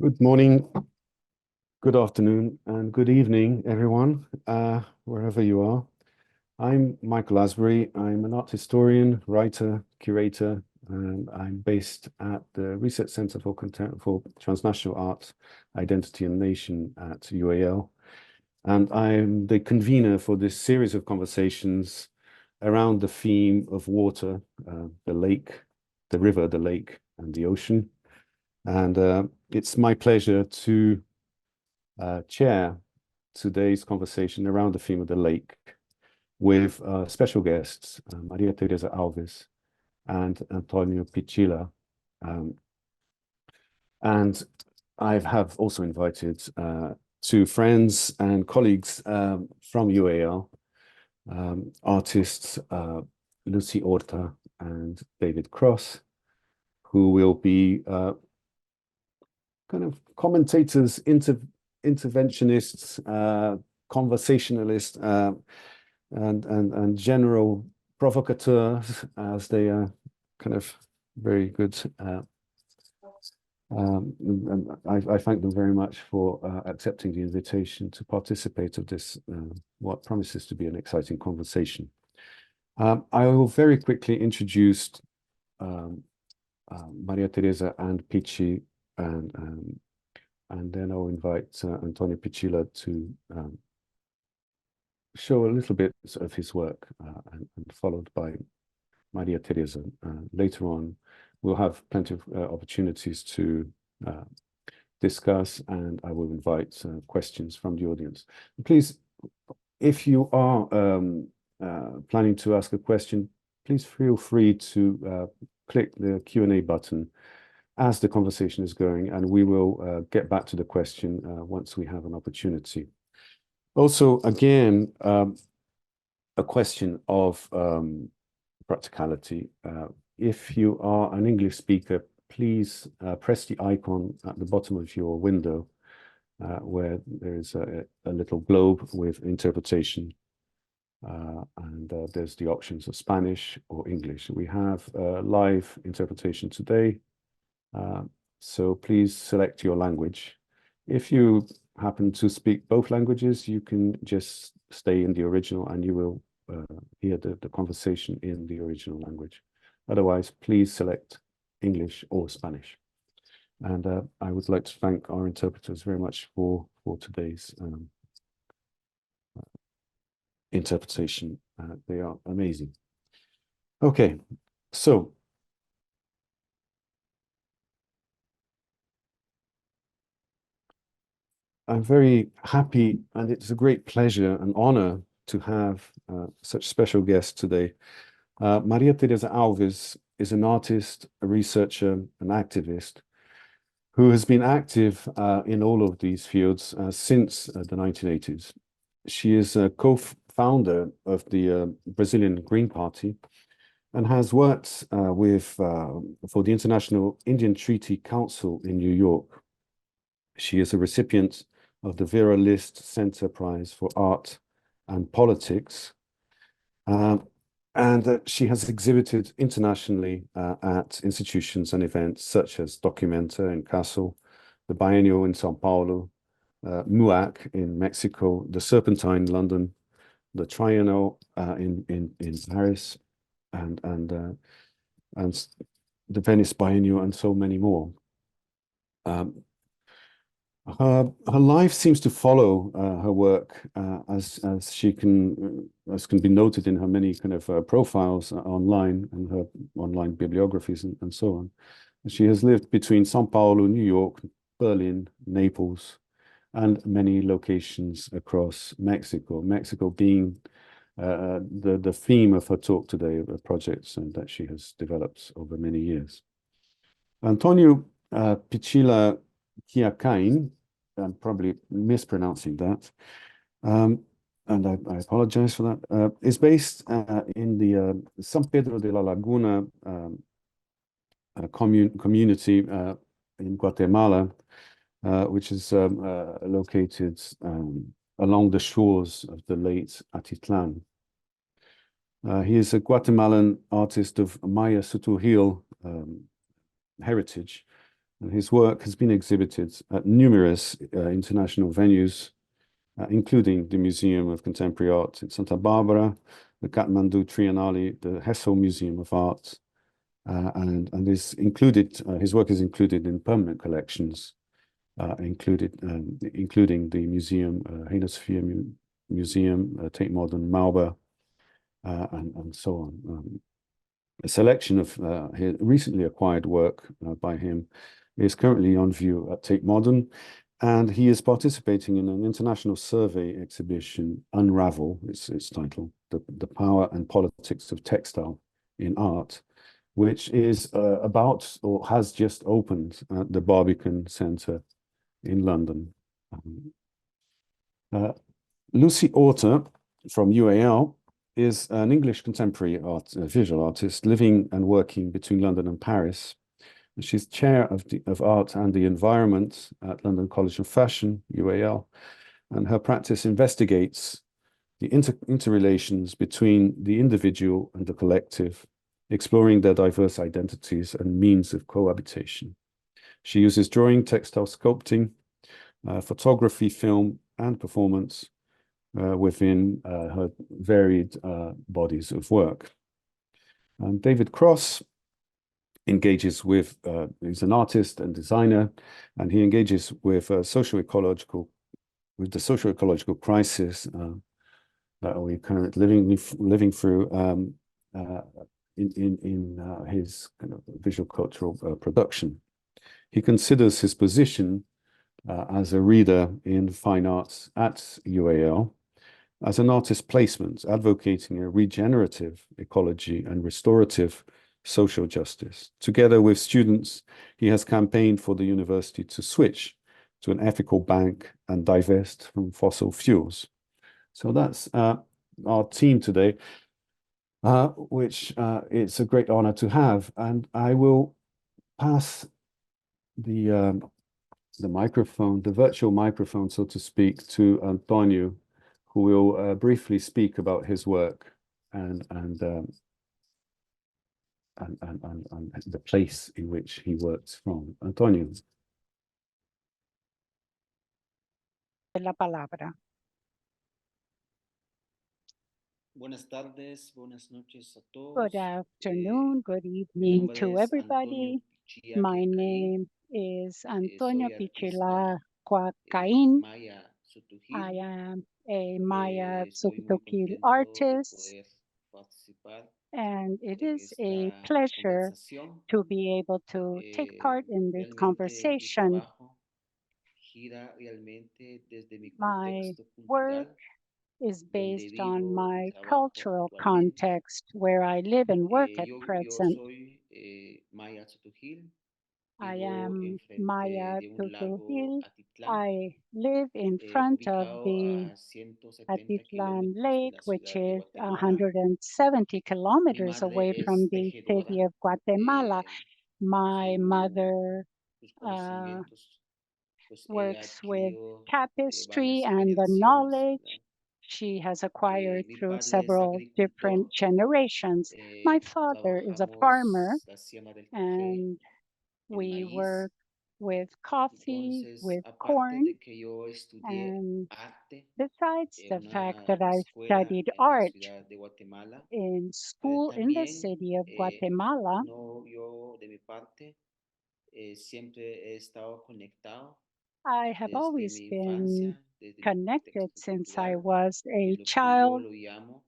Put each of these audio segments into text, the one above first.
Good morning, good afternoon, and good evening, everyone, wherever you are. I'm Michael Asbury. I'm an art historian, writer, curator, and I'm based at the Research Center for Transnational Art, Identity and Nation at UAL. And I'm the convener for this series of conversations around the theme of water, the lake, the river, the lake, and the ocean. And it's my pleasure to chair today's conversation around the theme of the lake with special guests, Maria Thereza Alves and Antonio Pichillá. And I have also invited two friends and colleagues from UAL, artists Lucy Orta and David Cross, who will be kind of commentators, interventionists, conversationalists, and general provocateurs, as they are kind of very good. And I thank them very much for accepting the invitation to participate of this, what promises to be an exciting conversation. I will very quickly introduce Maria Thereza and Pichi, and then I'll invite Antonio Pichillá to show a little bit of his work, and followed by Maria Thereza. Later on, we'll have plenty of opportunities to discuss, and I will invite questions from the audience. Please, if you are planning to ask a question, please feel free to click the Q&A button as the conversation is going, and we will get back to the question once we have an opportunity. Also, again, a question of practicality. If you are an English speaker, please press the icon at the bottom of your window where there is a little globe with interpretation, and there's the options of Spanish or English. We have live interpretation today. So please select your language. If you happen to speak both languages, you can just stay in the original and you will hear the conversation in the original language. Otherwise, please select English or Spanish. And I would like to thank our interpreters very much for today's interpretation. They are amazing. Okay, so I'm very happy, and it's a great pleasure and honor to have such special guests today. Maria Thereza Alves is an artist, a researcher, an activist who has been active in all of these fields since the 1980s. She is a co-founder of the Brazilian Green Party and has worked for the International Indian Treaty Council in New York. She is a recipient of the Vera List Center Prize for Art and Politics. And she has exhibited internationally at institutions and events such as Documenta in Kassel, the Biennial in São Paulo, MUAC in Mexico, the Serpentine in London, the Triennial in Paris, and the Venice Biennial, and so many more. Her life seems to follow her work, as can be noted in her many kind of profiles online and her online bibliographies and so on. She has lived between São Paulo, New York, Berlin, Naples, and many locations across Mexico. Mexico being the theme of her talk today, of the projects that she has developed over many years. Antonio Pichillá, I'm probably mispronouncing that, and I apologize for that, is based in the San Pedro de la Laguna community in Guatemala, which is located along the shores of the Lake Atitlán. He is a Guatemalan artist of Maya Tz'utujil heritage, And his work has been exhibited at numerous international venues, including the Museum of Contemporary Art in Santa Barbara, the Kathmandu Triennale, the Hessel Museum of Art, and is included. His work is included in permanent collections, including the museum, Heinenosphere Museum, Tate Modern, Malba, and so on. A selection of his recently acquired work by him is currently on view at Tate Modern, and he is participating in an international survey exhibition, Unravel, its title, the Power and Politics of Textile in Art, which is about or has just opened at the Barbican Centre in London. Lucy Orta from UAL is an English contemporary visual artist living and working between London and Paris. She's chair of art and the environment at London College of Fashion, UAL, and her practice investigates the interrelations between the individual and the collective, exploring their diverse identities and means of cohabitation. She uses drawing, textile sculpting, photography, film, and performance within her varied bodies of work. David Cross engages with, he's an artist and designer, and he engages with the socio-ecological crisis that we're currently living through in his kind of visual cultural production. He considers his position as a reader in fine arts at UAL as an artist placement, advocating a regenerative ecology and restorative social justice. Together with students, he has campaigned for the university to switch to an ethical bank and divest from fossil fuels. So that's our team today, which it's a great honor to have. And I will pass the microphone, the virtual microphone, so to speak, to Antonio, who will briefly speak about his work and the place in which he works from. Antonio. La palabra. Buenas tardes, buenas noches a todos. Good afternoon, good evening to everybody. My name is Antonio Pichillá Cuacaín. I am a Maya Tz'utujil artist, and it is a pleasure to be able to take part in this conversation. My work is based on my cultural context where I live and work at present. I am Maya Tz'utujil. I live in front of the Atitlán Lake, which is 170 kilometers away from the city of Guatemala. My mother works with tapestry and the knowledge she has acquired through several different generations. My father is a farmer, and we work with coffee, with corn, and besides the fact that I studied art in school in the city of Guatemala, I have always been connected since I was a child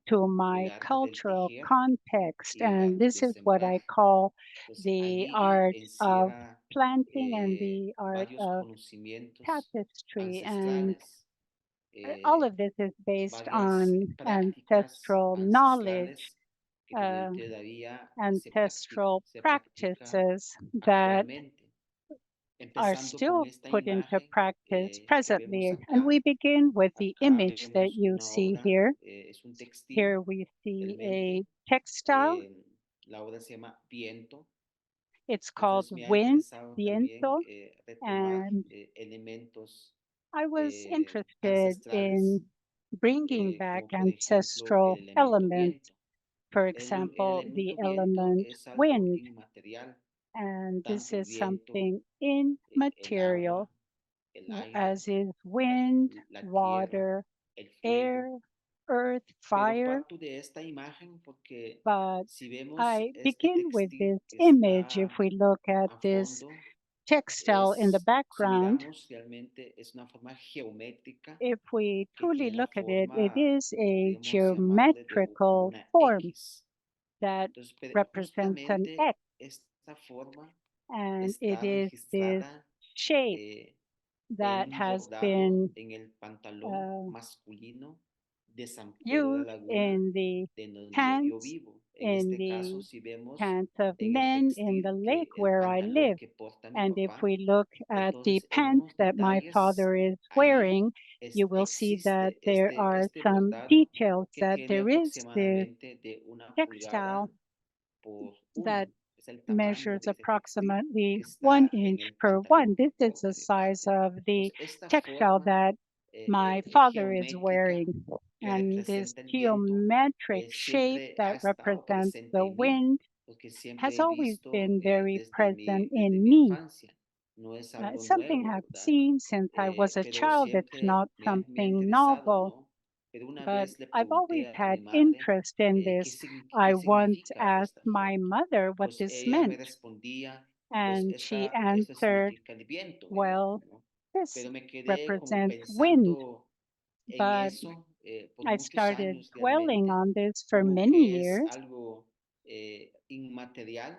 to my cultural context. And this is what I call the art of planting and the art of tapestry. And all of this is based on ancestral knowledge, ancestral practices that are still put into practice presently. And we begin with the image that you see here. Here we see a textile. It's called wind, viento, and I was interested in bringing back ancestral elements, for example, the element wind. And this tanto el is viento, something el agua, immaterial, el aire, as is wind, la tierra, water, el fuego. air, earth, Pero fire. parto de esta imagen porque But si vemos I este begin with textil this que image. If está we look at a this fondo, textile in the si background, miramos, realmente es una forma geométrica if we que truly tiene la look at it, it forma, is a digamos, llamarle de geometrical una form X. that Entonces, represents an justamente X, esta forma and it está is this registrada shape eh, en that un has bordado been en el pantalón uh, masculino de San Pedro de la used Laguna, in the de donde yo pants, vivo. En in este caso, the si vemos pants of en el men in the textil que lake el where I pantalón live. que porta mi And if papá, we look at the entonces en pants unos that my detalles father is ahí wearing, you will see that existe there are este some bordado details, que that tiene there is this aproximadamente de una textile pulgada por that uno. Es el tamaño measures de ese textil approximately que one está en inch el per one. pantalón This is por the size parte. of the Entonces, esta textile forma that my father is geométrica wearing. que And this representa el viento geometric shape siempre ha that estado represents presente the en mí, wind porque siempre has he always visto been very present desde in mi me. infancia. No es It's algo something nuevo, I've ¿verdad? seen since I was a Pero child. It's siempre not me ha something interesado, novel, ¿no? Pero una but vez le I've always pregunté a mi had madre interest in qué, this. I qué once significa asked esta my forma. mother what Pues this ella me meant, respondía, pues and she esto answered, significa el viento, me dijo, well, ¿no? this Pero me quedé como represents wind. pensando en But eso por I muchos started años dwelling realmente, on this for como many que es years, algo inmaterial,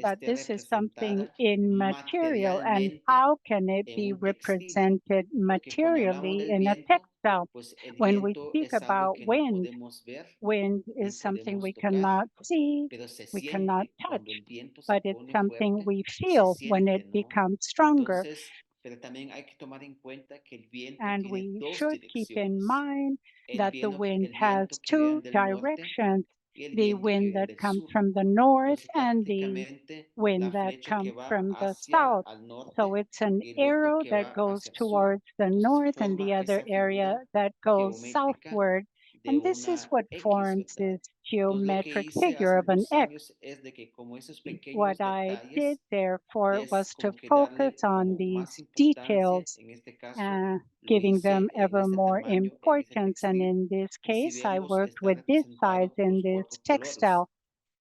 but esté this is something representada immaterial, and materialmente how can it en be un textil. represented Porque cuando hablamos materially del in a viento, textile? pues el When we viento speak es algo about que no wind, podemos ver wind ni is something podemos we tocar, cannot see, pero se we cannot siente cuando touch, el viento se but it's pone something fuerte, we se feel when siente, it ¿no? becomes stronger. Entonces, pero también hay que tomar en cuenta que el viento And tiene we dos should keep in direcciones. mind that the wind El has viento que viene two del norte directions, y el the viento que wind viene that del comes sur. from the north Entonces, and the prácticamente la wind that flecha que comes va from the hacia south. al So norte it's an y el viento arrow que that va goes hacia el sur. towards the Entonces, north and the forma other esa area figura that goes geométrica southward. de And this is una what X, forms ¿verdad? this Entonces, lo que geometric hice figure hace of an algunos X. años es de que como esos pequeños What I did, detalles therefore, es was to como que focus darle on como más these importancia, details, en este caso lo giving them hice en ever este more tamaño, en este importance. And textil, in this y si case, I vemos worked está with this size representado por in los this cuatro colores. textile,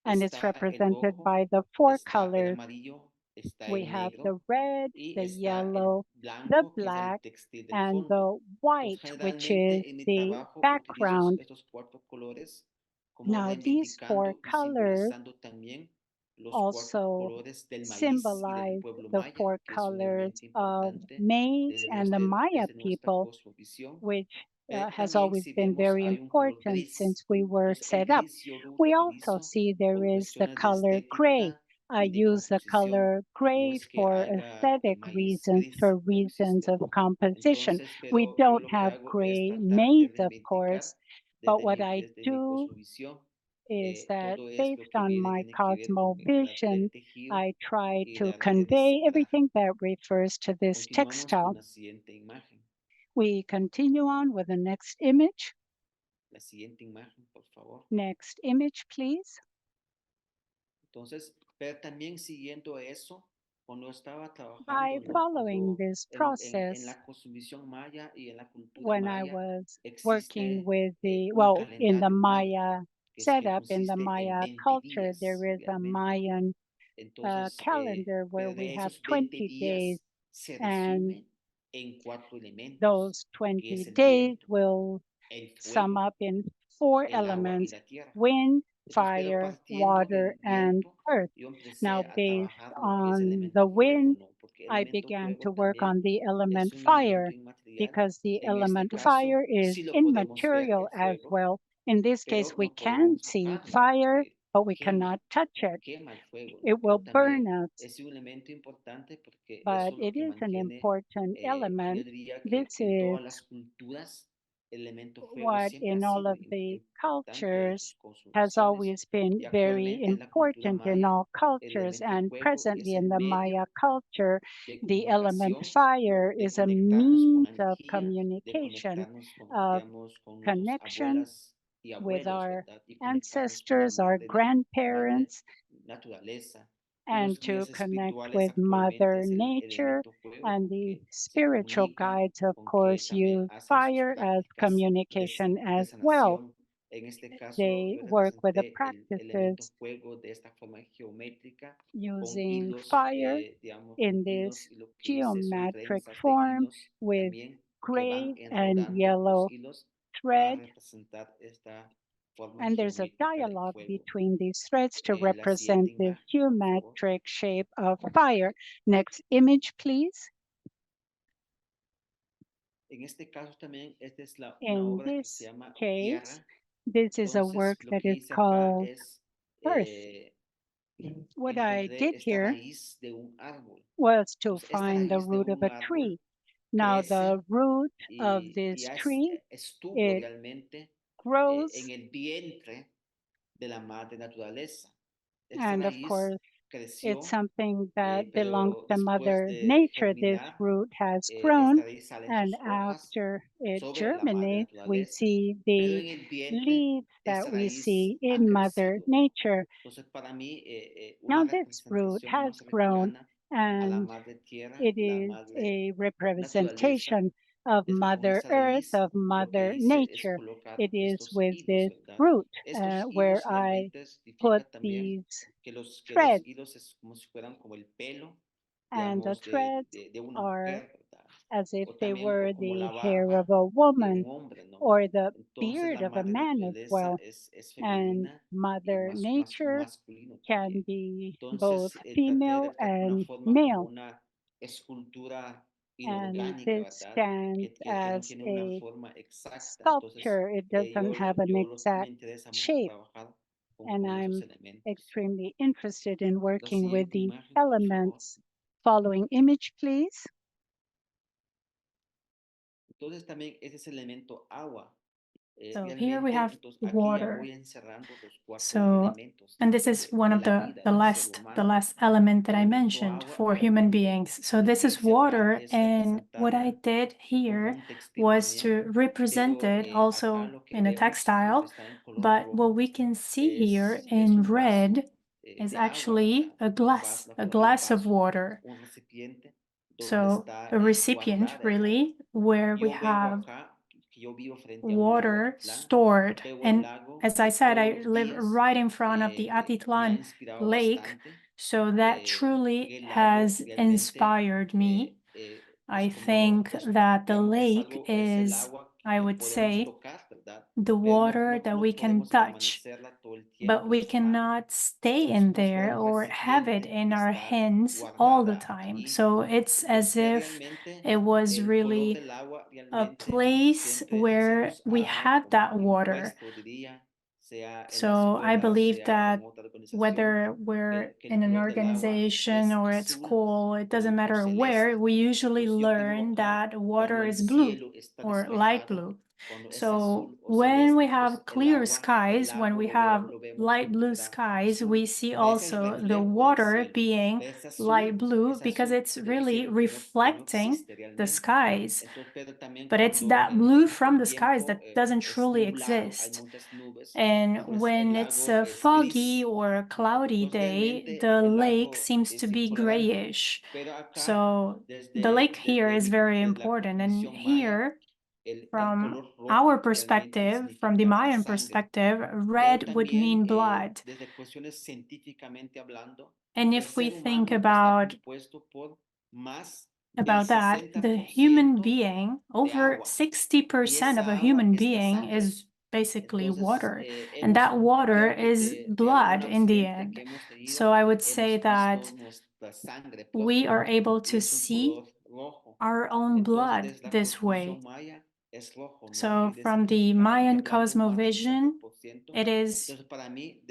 and it's Está el represented rojo, by the four está el colors. amarillo, está We el have negro the red, y the está el yellow, the blanco, que es el black, textil del and fondo. the Entonces, white, which is generalmente en mi the trabajo utilizo background. estos cuatro colores como Now, these four reivindicando y colors simbolizando también los cuatro also colores del maíz y del symbolize pueblo the maya, four que es un colors elemento of importante maize and the Maya desde nuestra people, cosmovisión. which Pero has también always si been vemos very hay un color important gris. since we were Entonces el set up. gris yo lo We also utilizo see there por is the cuestiones de color gray. estética I y de use the composición. color No gray es que for haya aesthetic maíz reasons, gris, for no reasons existe. of composition. Entonces, We pero yo don't lo que have hago es gray tratar de maize, of reivindicar course, but what I desde mi do cosmovisión is that todo es lo based que on viene, my tiene que ver con el arte del cosmovision, tejido I try y el to arte de convey sembrar. everything that refers to this Continuamos con textile. la siguiente imagen. We continue on with the next image. La siguiente imagen, por favor. Next image, please. Entonces, pero también siguiendo eso, cuando estaba By trabajando, ¿no? following Cuando this en process, la cosmovisión maya y en la cultura when I maya was working existe with un in the calendario maya, Maya que setup, in the consiste en Maya 20 culture, there días is a realmente. Mayan Entonces, calendar where pero we de have esos 20 20 days, días se and resume en cuatro elementos, those que 20 es el days viento, will el sum fuego, up in four el agua y elements: la tierra. wind, Entonces, pero fire, partiendo water, del and viento, earth. yo empecé Now, a based trabajar lo que es on elemento the fuego, wind, ¿no? Porque I elemento began fuego to work también on the es element un elemento fire inmaterial. because the En este element caso, fire is sí lo podemos ver immaterial el as fuego, well. In this case, pero we no can podemos see tocarlo fire, porque but we quema, cannot touch it. quema el fuego, ¿no? It will Pero burn también us, es un elemento importante porque but eso es lo it que is an mantiene, important yo element. diría que This en is todas las culturas el elemento fuego what siempre ha in all sido of the importante de sus cultures has cosmovisiones. always been Y very actualmente en la cultura important in maya, all el cultures. elemento And fuego es presently el in the Maya medio culture, de the element comunicación, fire de is a conectarnos con means la of energía, de communication, conectarnos con, of digamos, con nuestros connection abuelas y with abuelos, our ¿verdad? Y conectarnos con la ancestors, our madre grandparents, naturaleza, and to guías connect espirituales with actualmente Mother es el Nature. elemento fuego And the porque se spiritual comunica guides, of con que course, también use hacen sus fire as prácticas communication de as well. sanación. En este caso, They yo work with the representé el elemento practices fuego de esta forma geométrica con using hilos, fire digamos, con in hilos this y lo que hice son geometric trenzas de form hilos with también que van gray and enrodando los yellow hilos para thread. representar esta forma And there's a geométrica del dialogue fuego. between these threads to La siguiente represent this imagen, por favor. geometric shape of fire. Next image, please. En este caso también, esta es una In obra que se this llama case, Tierra. this is a Entonces, work lo that que is hice acá called es, Earth. What I encontré did esta here raíz de un árbol. was to Entonces, esta find the raíz de root of un a árbol tree. Now, the crece root of y this ya tree, estuvo it realmente grows, en el vientre de la madre naturaleza. Esta and of raíz course, it's creció, something that belongs pero to después Mother de Nature. This germinar, root has esta grown, raíz salen and sus hojas after it sobre la madre germinates, we naturaleza, see pero the en el vientre leaves that esa we raíz see ha in Mother crecido. Nature. Entonces, para mí, una Now, this root representación has más grown, cercana a la and madre tierra it y la is madre a naturaleza representation of con Mother esta Earth, raíz, of lo que Mother hice es Nature. colocar It is estos with hilos, this ¿verdad? root Estos where hilos I realmente put significa también these que los threads, hilos es como si fueran como el pelo, and the digamos, threads de una are mujer, ¿verdad? as if O they también were o como the la hair of barba a de woman un hombre, ¿no? or the Entonces beard la of a madre man as naturaleza well. es And femenina y Mother Nature masculino can también. be both Entonces traté de female verlo de una and forma como male. una escultura And inorgánica, this ¿verdad? stands Que no as tiene una a forma exacta. Entonces sculpture. It doesn't have an me exact interesa mucho shape. trabajar And con esos I'm elementos. extremely interested in La working with siguiente the imagen, por favor. elements. Following image, please. Entonces también ese es el elemento agua. So here we Realmente, have entonces aquí ya water. voy encerrando los cuatro So, elementos and this is one de of la vida the del ser last humano. element that I Elemento mentioned agua for human realmente beings. So lo this que is hice acá water, es and what I representarla did como here un textil was también, to represent pero it acá also lo que in a vemos, lo que textile. está en color But what rojo, we can see here es in un vaso red is de agua, actually ¿verdad? a Un vaso, glass, la a forma de un glass of vaso, water. un recipiente donde So está a recipient, guardada el agua. really, where we Yo veo have acá que yo vivo frente a un lago water Atitlán, stored. veo el And lago as I said, todos I los live días, right in front of the me ha Atitlán inspirado Lake. bastante. So that truly El lago has realmente inspired me. es I think that the digamos, lake es el is, agua I que would podemos say, tocar, ¿verdad? the Pero water that we no can podemos touch, permanecerla todo el but tiempo, we esa agua. cannot stay Es in como si fuera there un or have it recipiente in y our está hands all the guardada time. aquí. So it's as Entonces if realmente it was el color really del agua a realmente place se where nos ha we dado had como that water. impuesto, diría, sea en la So I escuela, believe sea en that otra organización, whether we're que el in an color del agua organization es or at azul school, it doesn't o matter celeste. where, we usually Entonces yo tengo learn acá that cuando water el is blue cielo está or light despejado, blue. cuando es So azul o when we celeste, have pues clear el skies, when lago we have lo vemos, light blue ¿verdad? skies, Azul. we see Ves el also the reflejo del water cielo. being Ves light blue es because azul it's del really cielo que no reflecting existe the realmente. skies. Entonces, pero también But it's cuando that blue from el the skies tiempo that doesn't es truly nublado, hay exist. muchas nubes, And pues el when it's lago a es foggy gris. or a cloudy Entonces day, realmente the el lake lago seems to es be incolorable, grayish. pero acá So the lake here is very desde la important. And cosmovisión maya, here, el from color our rojo realmente perspective, from the significa Mayan sangre, perspective, pero red would también mean blood. desde cuestiones científicamente hablando, And el if we ser think humano está about compuesto por más del that, the human 60% being, de over agua, y 60% of esa a agua human es la being sangre. is basically Entonces, water. And that water is de blood alguna in the fuente que end. hemos So tenido, I would hemos say visto that nuestra sangre we propia are able y to es un see color rojo. our own Entonces, blood desde la this way. cosmovisión maya es rojo, ¿no? So Y from the Mayan científicamente hablando, más del cosmovision, 60%. it is, Entonces, para mí,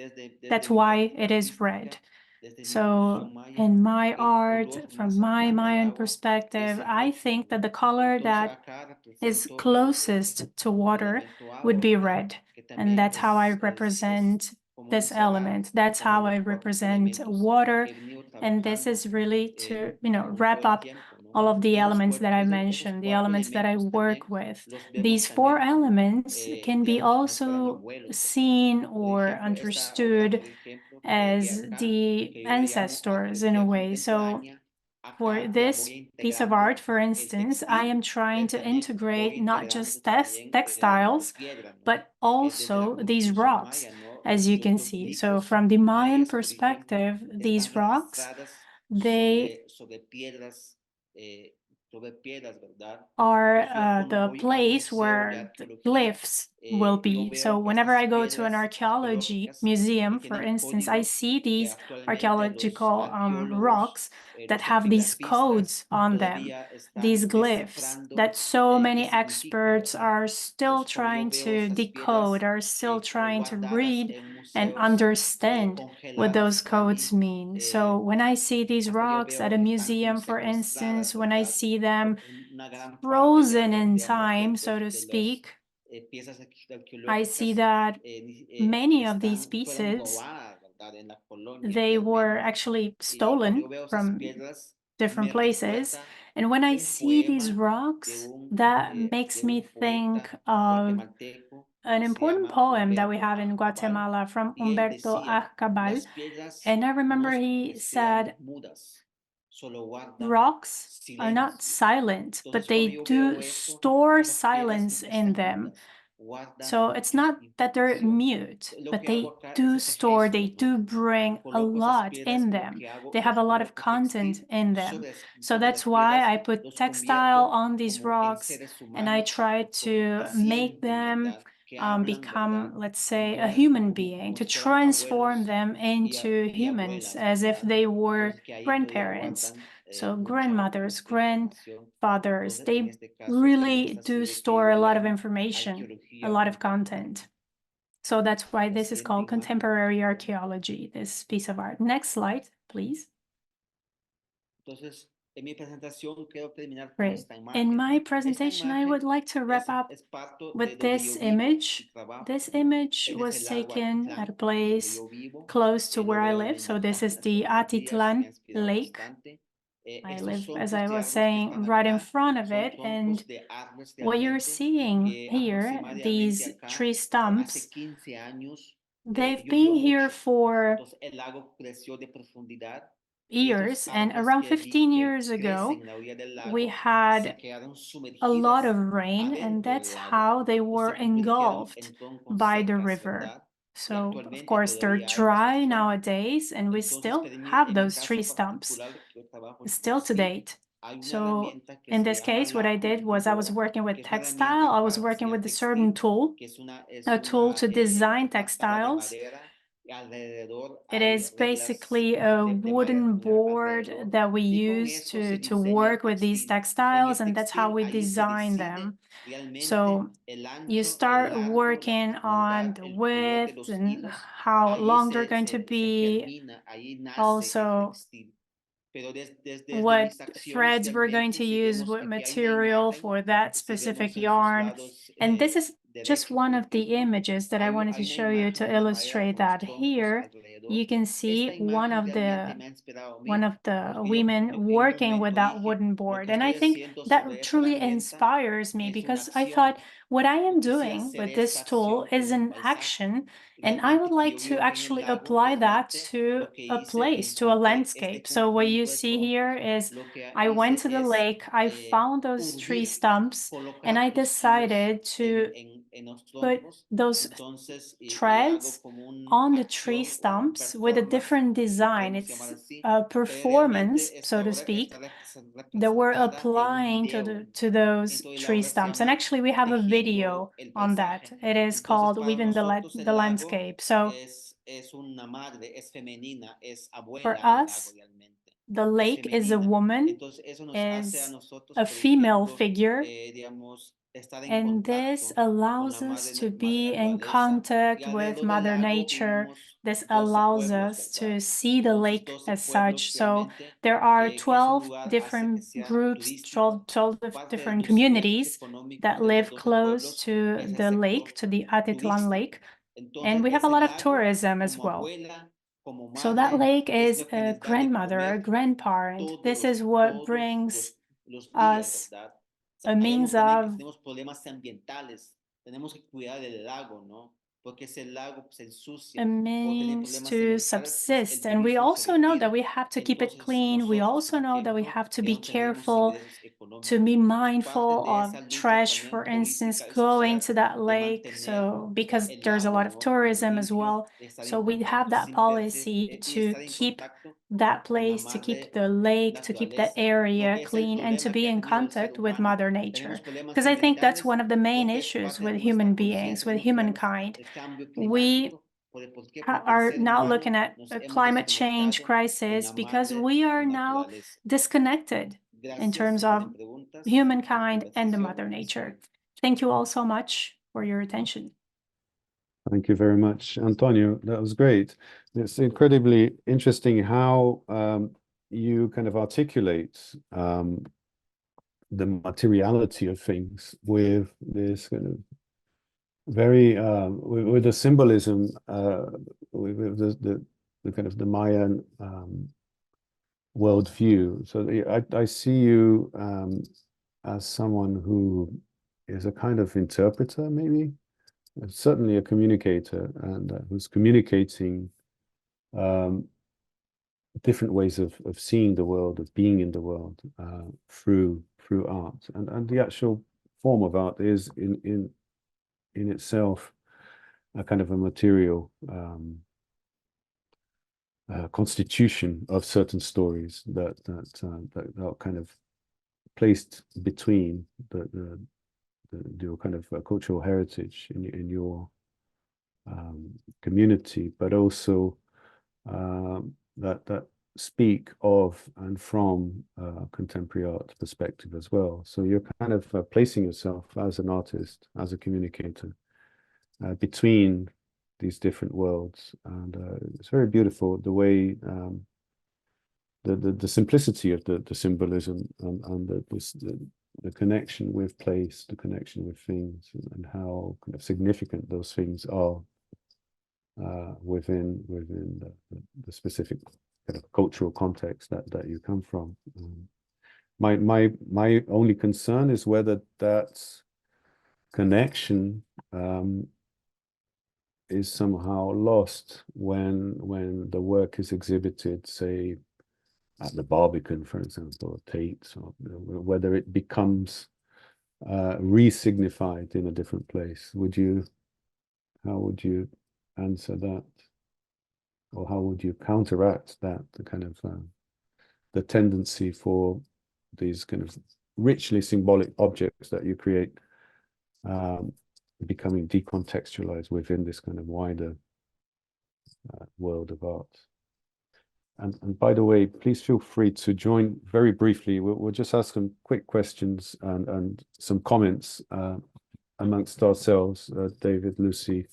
that's desde mi why práctica it is red. artística, desde mi So intuición maya, in my el art, color más from my cercano al Mayan agua es perspective, el I rojo. think that the color Entonces, that acá is represento closest to water elemento would agua, be ¿verdad? red. Que And también that's how I es represent como this encerrar element. That's como how I los cuatro represent elementos water. que he venido And this trabajando is really to, todo wrap el up tiempo, all of the elements that I mentioned, the elements that I work with. These 4 elements can be also seen or understood as the ancestors in a way. So for this piece of art, for instance, I am trying to integrate not just textiles, but also these rocks, as you can see. So from the Mayan perspective, these rocks, they are the place where the glyphs will be. So whenever I go to an archaeology museum, for instance, I see these archaeological rocks that have these codes on them, these glyphs that so many experts are still trying to decode, are still trying to read and understand what those codes mean. So when I see these rocks at a museum, for instance, when I see them frozen in time, so to speak, I see that many of these pieces, they were actually stolen from different places. And when I see these rocks, that makes me think of an important poem that we have in Guatemala from Humberto Acabal. And I remember he said, rocks are not silent, but they do store silence in them. So it's not that they're mute, but they do store, they do bring a lot in them. They have a lot of content in them. So that's why I put textile on these rocks and I try to make them become, let's say, a human being, to transform them into humans as if they were grandparents. So grandmothers, grandfathers, they really do store a lot of information, a lot of content. So that's why this is called contemporary archaeology, this piece of art. Next slide, please. Great. In my presentation, I would like to wrap up with this image. This image was taken at a place close to where I live. So this is the Atitlán Lake. I live, as I was saying, right in front of it. And what you're seeing here, these tree stumps, they've been here for years. And around 15 years ago, we had a lot of rain, and that's how they were engulfed by the river. So, of course, they're dry nowadays, and we still have those tree stumps, still to date. So in this case, what I did was I was working with textile. I was working with a certain tool, a tool to design textiles. It is basically a wooden board that we use to work with these textiles, and that's how we design them. So you start working on the width and how long they're going to be, also what threads we're going to use, what material for that specific yarn. And this is just one of the images that I wanted to show you to illustrate that. Here you can see one of the women working with that wooden board. And I think that truly inspires me, because I thought what I am doing with this tool is an action, and I would like to actually apply that to a place, to a landscape. So what you see here is I went to the lake, I found those tree stumps, and I decided to put those threads on the tree stumps with a different design. It's a performance, so to speak, that we're applying to those tree stumps. And actually we have a video on that. It is called Weaving the Landscape. So for us, the lake is a woman, is a female figure, and this allows us to be in contact with Mother Nature. This allows us to see the lake as such. So there are 12 different groups, 12 different communities that live close to the lake, to the Atitlán Lake. And we have a lot of tourism as well. So that lake is a grandmother, a grandparent. This is what brings as a means of tenemos problemas ambientales, tenemos que cuidar el lago, ¿no? Porque ese lago se ensucia a means to subsist. And we also know that we have to keep it clean. We also know that we have to be careful, to be mindful of trash, for instance, going to that lake. So because there's a lot of tourism as well. So we have that policy to keep that place, to keep the lake, to keep that area clean, and to be in contact with Mother Nature. Because I think that's one of the main issues with human beings, with humankind. We are now looking at a climate change crisis because we are now disconnected in terms of humankind and the Mother Nature. Thank you all so much for your attention. Thank you very much, Antonio. That was great. It's incredibly interesting how you kind of articulate the materiality of things with this kind of very with the symbolism with the kind of the Mayan worldview. So I see you as someone who is a kind of interpreter, maybe. Certainly a communicator, and who's communicating different ways of seeing the world, of being in the world through art, and the actual form of art is in itself a kind of a material constitution of certain stories that are kind of placed between your kind of cultural heritage in your community, but also that speak of and from contemporary art perspective as well. So you're kind of placing yourself as an artist, as a communicator between these different worlds, and it's very beautiful the way the simplicity of the symbolism and the connection with place, the connection with things, and how kind of significant those things are within the specific kind of cultural context that you come from. My only concern is whether that connection is somehow lost when the work is exhibited, say, at the Barbican, for example, or Tate, or whether it becomes re-signified in a different place. How would you answer that? Or how would you counteract that, the kind of the tendency for these kind of richly symbolic objects that you create becoming decontextualized within this kind of wider world of art? And by the way, please feel free to join very briefly. We'll just ask some quick questions and some comments amongst ourselves, David, Lucy,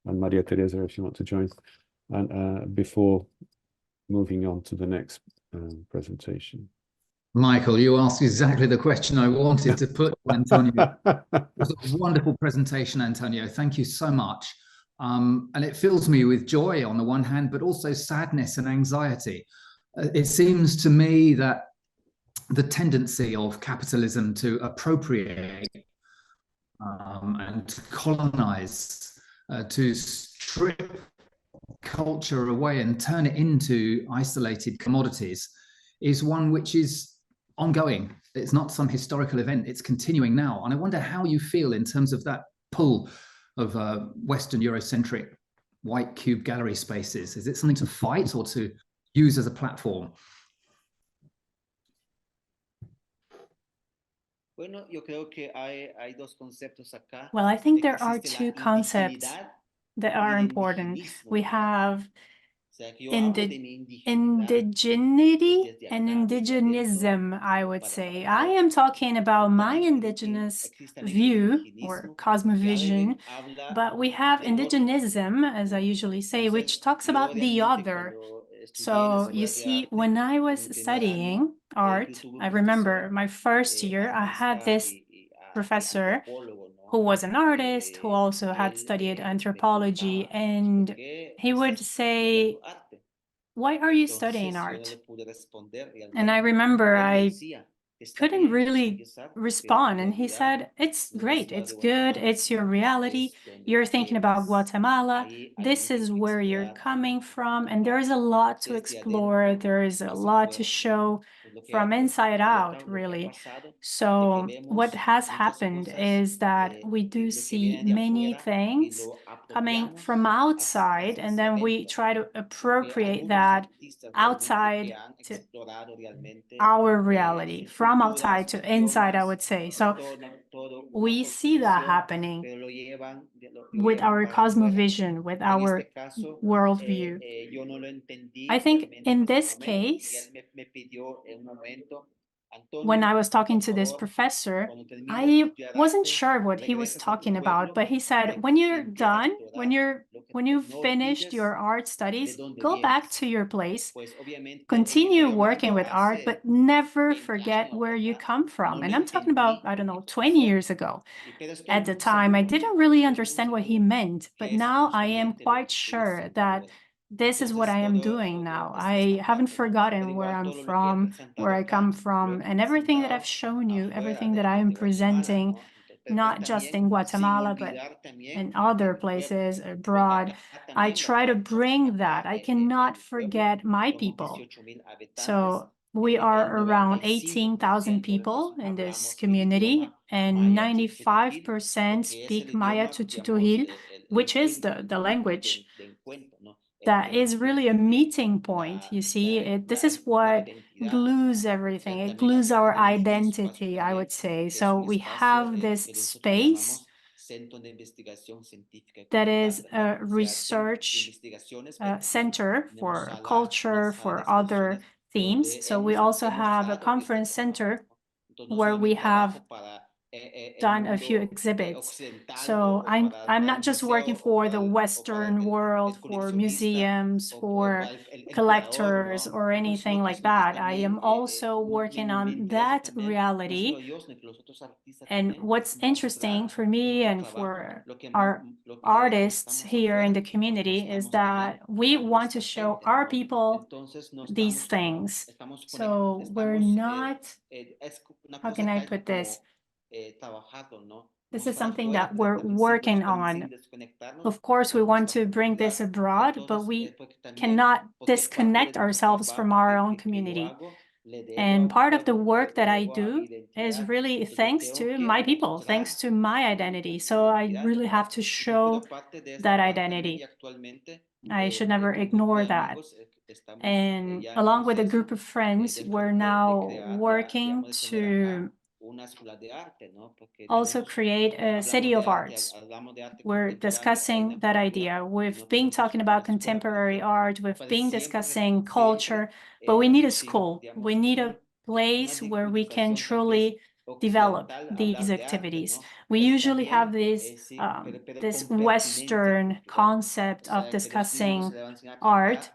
and Maria Thereza, if you want to join, and before moving on to the next presentation. Michael, you asked exactly the question I wanted to put to Antonio. It was a wonderful presentation, Antonio. Thank you so much. And it fills me with joy on the one hand, but also sadness and anxiety. It seems to me that the tendency of capitalism to appropriate and to colonize, to strip culture away and turn it into isolated commodities is one which is ongoing. It's not some historical event, it's continuing now. And I wonder how you feel in terms of that pull of Western Eurocentric white cube gallery spaces. Is it something to fight or to use as a platform? Bueno, yo creo que hay dos conceptos acá. Well, I think there are two concepts that are important. We have indigeneity and indigenism, I would say. I am talking about my indigenous view or cosmovision, but we have indigenism, as I usually say, which talks about the other. So you see, when I was studying art, I remember my first year, I had this professor who was an artist, who also had studied anthropology, and he would say, "Why are you studying art?" And I remember I couldn't really respond. And he said, it's great, it's good, it's your reality. You're thinking about Guatemala. This is where you're coming from. And there is a lot to explore. There is a lot to show from inside out, really. So what has happened is that we do see many things coming from outside, and then we try to appropriate that outside to our reality, from outside to inside, I would say. So we see that happening with our cosmovision, with our worldview. I think in this case, when I was talking to this professor, I wasn't sure what he was talking about, but he said, when you're done, when you've finished your art studies, go back to your place, continue working with art, but never forget where you come from. And I'm talking about, I don't know, 20 years ago. At the time, I didn't really understand what he meant, but now I am quite sure that this is what I am doing now. I haven't forgotten where I'm from, where I come from, and everything that I've shown you, everything that I am presenting, not just in Guatemala, but in other places abroad. I try to bring that. I cannot forget my people. So we are around 18,000 people in this community, and 95% speak Maya Tz'utujil, which is the language that is really a meeting point. You see, this is what glues everything. It glues our identity, I would say. So we have this space that is a research center for culture, for other themes. So we also have a conference center where we have done a few exhibits. So I'm not just working for the Western world, for museums, for collectors, or anything like that. I am also working on that reality. And what's interesting for me and for our artists here in the community is that we want to show our people these things. So we're not, how can I put this? This is something that we're working on. Of course, we want to bring this abroad, but we cannot disconnect ourselves from our own community. And part of the work that I do is really thanks to my people, thanks to my identity. So I really have to show that identity. I should never ignore that. And along with a group of friends, we're now working to also create a city of arts. We're discussing that idea. We've been talking about contemporary art, we've been discussing culture, but we need a school. We need a place where we can truly develop these activities. We usually have this Western concept of discussing art,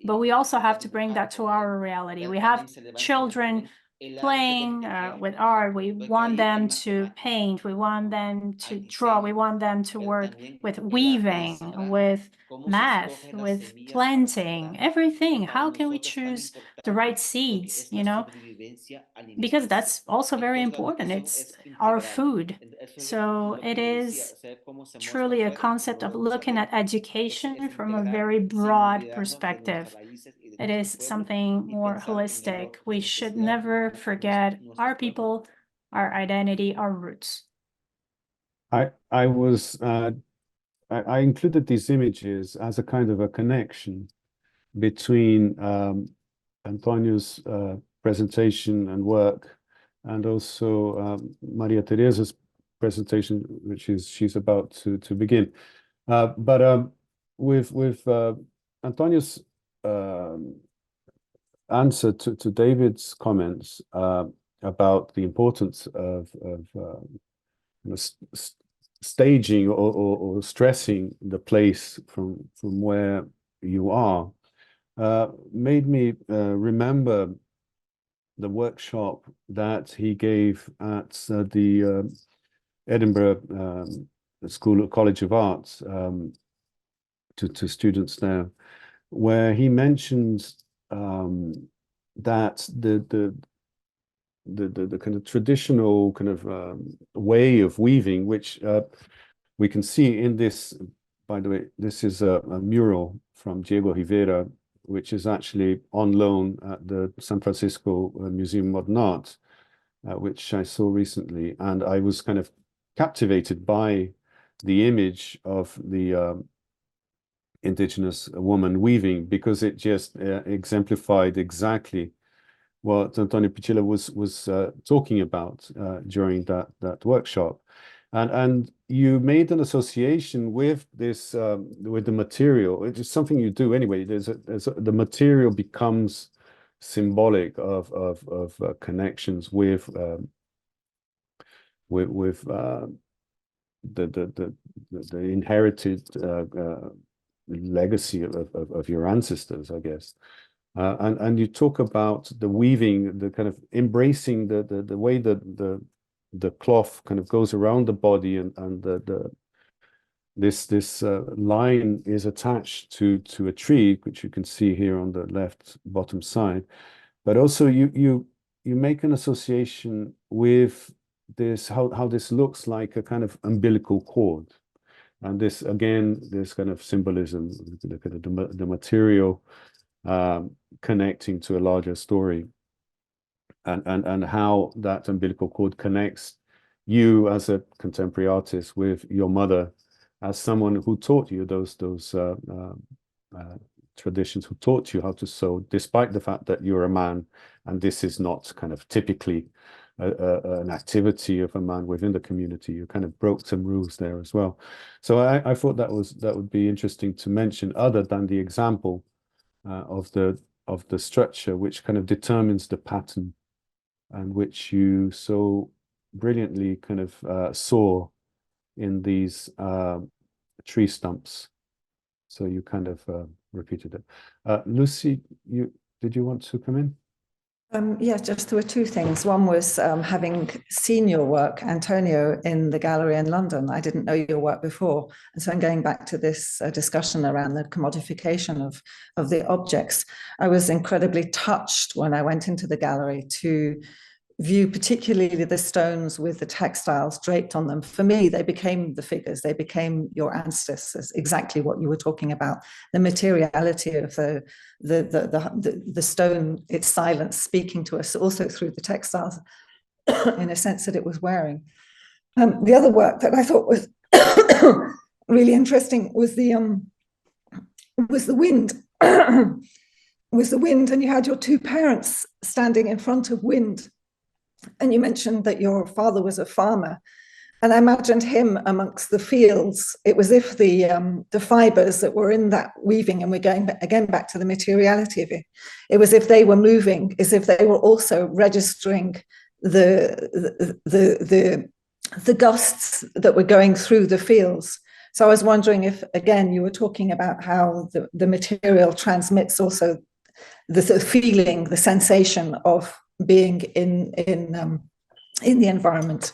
but we also have to bring that to our reality. We have children playing with art. We want them to paint. We want them to draw. We want them to work with weaving, with math, with planting, everything. How can we choose the right seeds, you know? Because that's also very important. It's our food. So it is truly a concept of looking at education from a very broad perspective. It is something more holistic. We should never forget our people, our identity, our roots. I included these images as a kind of a connection between Antonio's presentation and work, and also Maria Theresa's presentation, which she's about to begin. But with Antonio's answer to David's comments about the importance of staging or stressing the place from where you are, made me remember the workshop that he gave at the Edinburgh College of Arts to students there, where he mentioned that the kind of traditional kind of way of weaving, which we can see in this. By the way, this is a mural from Diego Rivera, which is actually on loan at the San Francisco Museum of Modern Art, which I saw recently, and I was kind of captivated by the image of the indigenous woman weaving, because it just exemplified exactly what Antonio Pichillá was talking about during that workshop. And you made an association with this with the material. It is something you do anyway. The material becomes symbolic of connections with the inherited legacy of your ancestors, I guess. And you talk about the weaving, the kind of embracing the way that the cloth kind of goes around the body, and this line is attached to a tree, which you can see here on the left bottom side. But also you make an association with this, how this looks like a kind of umbilical cord. And this, again, this kind of symbolism, the material connecting to a larger story, and how that umbilical cord connects you as a contemporary artist with your mother, as someone who taught you those traditions, who taught you how to sew, despite the fact that you're a man, and this is not kind of typically an activity of a man within the community. You kind of broke some rules there as well. So I thought that would be interesting to mention, other than the example of the structure, which kind of determines the pattern, and which you so brilliantly kind of saw in these tree stumps. So you kind of repeated it. Lucy, did you want to come in? Yes, just there were two things. One was having seen your work, Antonio, in the gallery in London. I didn't know your work before. And so I'm going back to this discussion around the commodification of the objects. I was incredibly touched when I went into the gallery to view particularly the stones with the textiles draped on them. For me, they became the figures, they became your ancestors, exactly what you were talking about. The materiality of the stone, its silence speaking to us also through the textiles in a sense that it was wearing. The other work that I thought was really interesting was the wind. Was the wind, and you had your two parents standing in front of wind. And you mentioned that your father was a farmer, and I imagined him amongst the fields. It was if the fibers that were in that weaving, and we're going again back to the materiality of it, it was if they were moving, as if they were also registering the gusts that were going through the fields. So I was wondering if, again, you were talking about how the material transmits also the feeling, the sensation of being in the environment.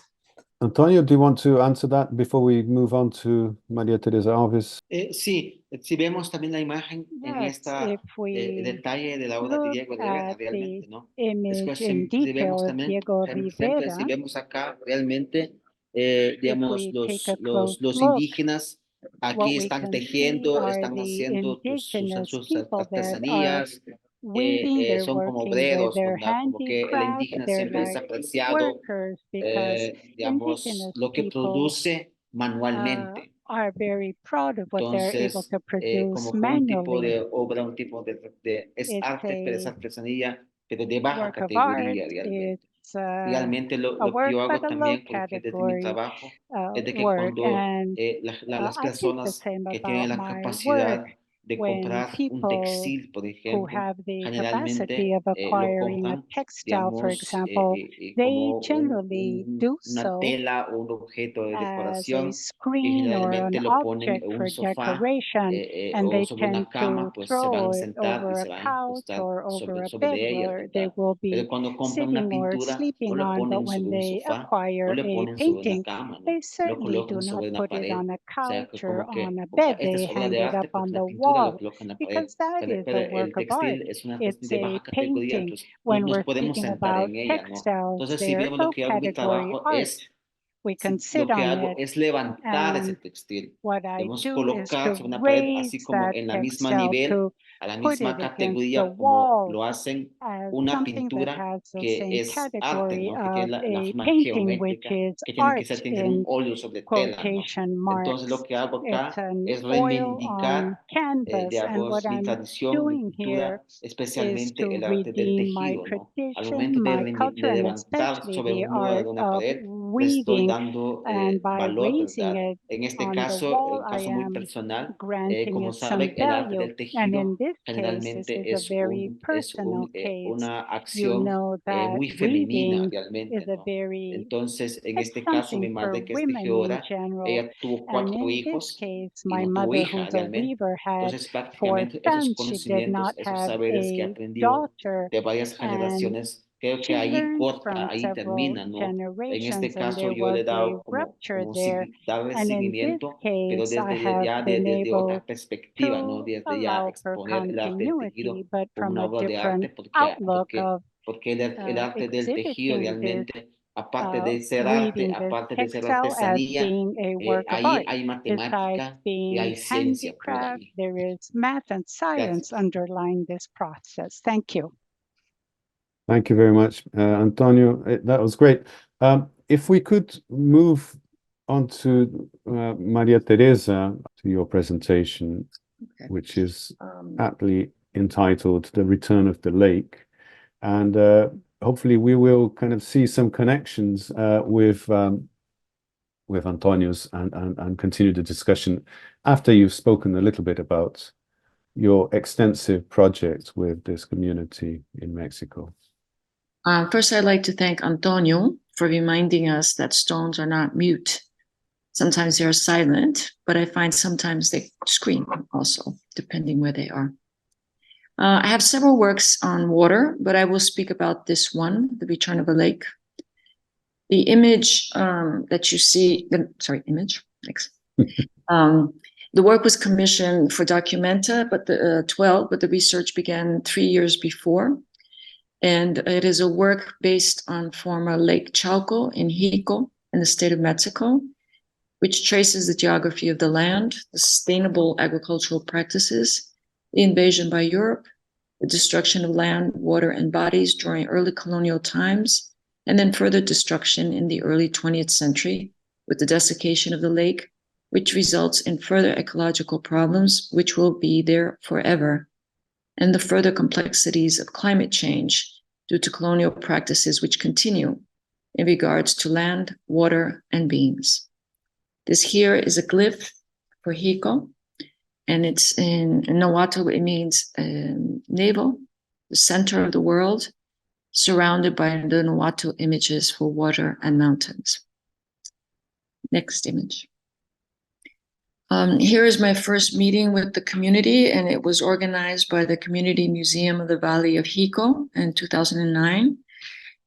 Antonio, do you want to answer that before we move on to María Teresa Alves? Sí, si vemos también la imagen en esta detalle de la obra de Diego Rivera, realmente, ¿no? Es que si vemos también, siempre, si vemos acá, realmente, digamos, los indígenas aquí están tejiendo, están haciendo sus artesanías, son como obreros, ¿verdad? Como que el indígena siempre es apreciado, digamos, lo que produce manualmente. Are very proud of what they're able to produce como que un tipo de obra, un tipo de es arte, pero es artesanía, pero de baja categoría realmente. Realmente lo que yo hago también, porque desde mi trabajo, es de que cuando las personas que tienen la capacidad de comprar un textil, por ejemplo, generalmente lo compran, digamos, como una tela o un objeto de decoración, y generalmente lo ponen en un sofá o sobre una cama, pues se van a sentar y se van a acostar sobre ella, ¿verdad? Pero cuando compran una pintura, no lo ponen sobre un sofá, no le ponen sobre una cama, ¿no? Lo colocan sobre una pared. O sea, que como que, esta es obra de arte porque la pintura wall, coloca en la pared. because that is a work of art. It's a painting. When we're speaking about textiles, Entonces, si they're vemos lo low que hago, mi category trabajo art. es, We can lo sit que on hago it, es levantar ese and textil. what I Debemos do is colocar to sobre una pared, así raise como that en la misma textile, nivel, to a la put misma it against the categoría como wall lo hacen as una something that pintura has the que same es arte, category ¿no? Que of la a forma painting, which geométrica, is que tiene que ser, art tiene que ser un in óleo sobre tela, ¿no? quotation Entonces, lo marks. que hago It's acá an es oil on reivindicar, canvas, and what digamos, mi I'm tradición, mi doing here cultura, is especialmente to el arte del redeem my tejido, ¿no? Al tradition, momento my culture, de and levantar especially sobre the un muro de art una of pared, le estoy weaving, dando and by valor, raising ¿verdad? it En este on the caso, wall, un I caso muy am personal, granting como it some saben, el arte value. del And tejido in this case, this generalmente is a very personal case. una You acción know that muy femenina weaving realmente, is a ¿no? very, Entonces, en it's este caso, mi something for madre que es women in tejedora, general. ella tuvo And 4 in this hijos case, y my no tuvo mother, hija who's a realmente. weaver, had Entonces, 4 prácticamente esos sons. She did not conocimientos, esos have saberes que a aprendió daughter, de varias and generaciones, creo que she ahí learned corta, from ahí several termina, ¿no? En generations, este and caso there yo le was he a dado rupture there. darle And in this seguimiento, pero case, I desde have ya been desde otra able perspectiva, ¿no? to Desde ya allow for exponer el arte del continuity, tejido but como from una a obra de arte, different outlook of porque el arte del tejido exhibiting this realmente, aparte de ser arte, weaving this aparte de ser textile as artesanía, being a work of ahí art. hay Besides matemática y being hay ciencia pura handicraft, ahí. there is math and science Gracias. underlying this process. Thank you. Thank you very much, Antonio. That was great. If we could move on to Maria Thereza, to your presentation, which is aptly entitled The Return of the Lake. And hopefully we will kind of see some connections with Antonio's and continue the discussion after you've spoken a little bit about your extensive project with this community in Mexico. First, I'd like to thank Antonio for reminding us that stones are not mute. Sometimes they're silent, but I find sometimes they scream also, depending where they are. I have several works on water, but I will speak about this one, The Return of a Lake. The image that you see, thanks. The work was commissioned for Documenta, but the research began 3 years before. And it is a work based on former Lake Chalco in Jico in the state of Mexico, which traces the geography of the land, the sustainable agricultural practices, the invasion by Europe, the destruction of land, water, and bodies during early colonial times, and then further destruction in the early 20th century with the desiccation of the lake, which results in further ecological problems, which will be there forever, and the further complexities of climate change due to colonial practices which continue in regards to land, water, and beings. This here is a glyph for Jico, and it's in Nahuatl, it means navel, the center of the world, surrounded by the Nahuatl images for water and mountains. Next image. Here is my first meeting with the community, and it was organized by the Community Museum of the Valley of Jico in 2009.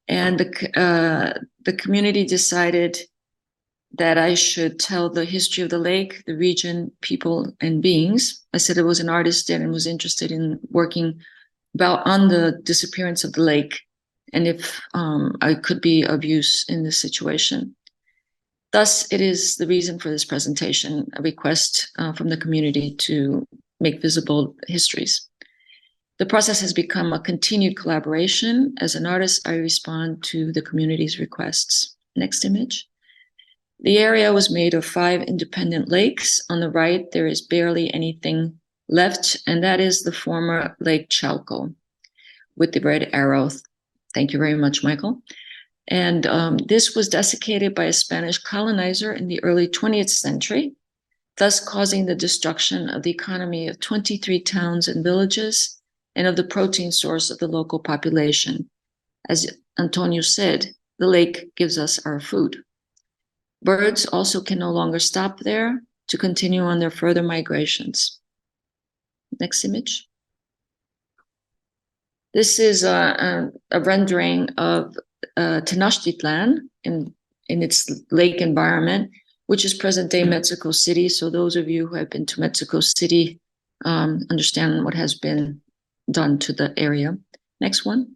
And the community decided that I should tell the history of the lake, the region, people, and beings. I said I was an artist and was interested in working on the disappearance of the lake, and if I could be of use in this situation. Thus, it is the reason for this presentation, a request from the community to make visible histories. The process has become a continued collaboration. As an artist, I respond to the community's requests. Next image. The area was made of 5 independent lakes. On the right, there is barely anything left, and that is the former Lake Chalco with the red arrow. Thank you very much, Michael. And this was desiccated by a Spanish colonizer in the early 20th century, thus causing the destruction of the economy of 23 towns and villages and of the protein source of the local population. As Antonio said, the lake gives us our food. Birds also can no longer stop there to continue on their further migrations. Next image. This is a rendering of Tenochtitlan in its lake environment, which is present-day Mexico City. So those of you who have been to Mexico City understand what has been done to the area. Next one.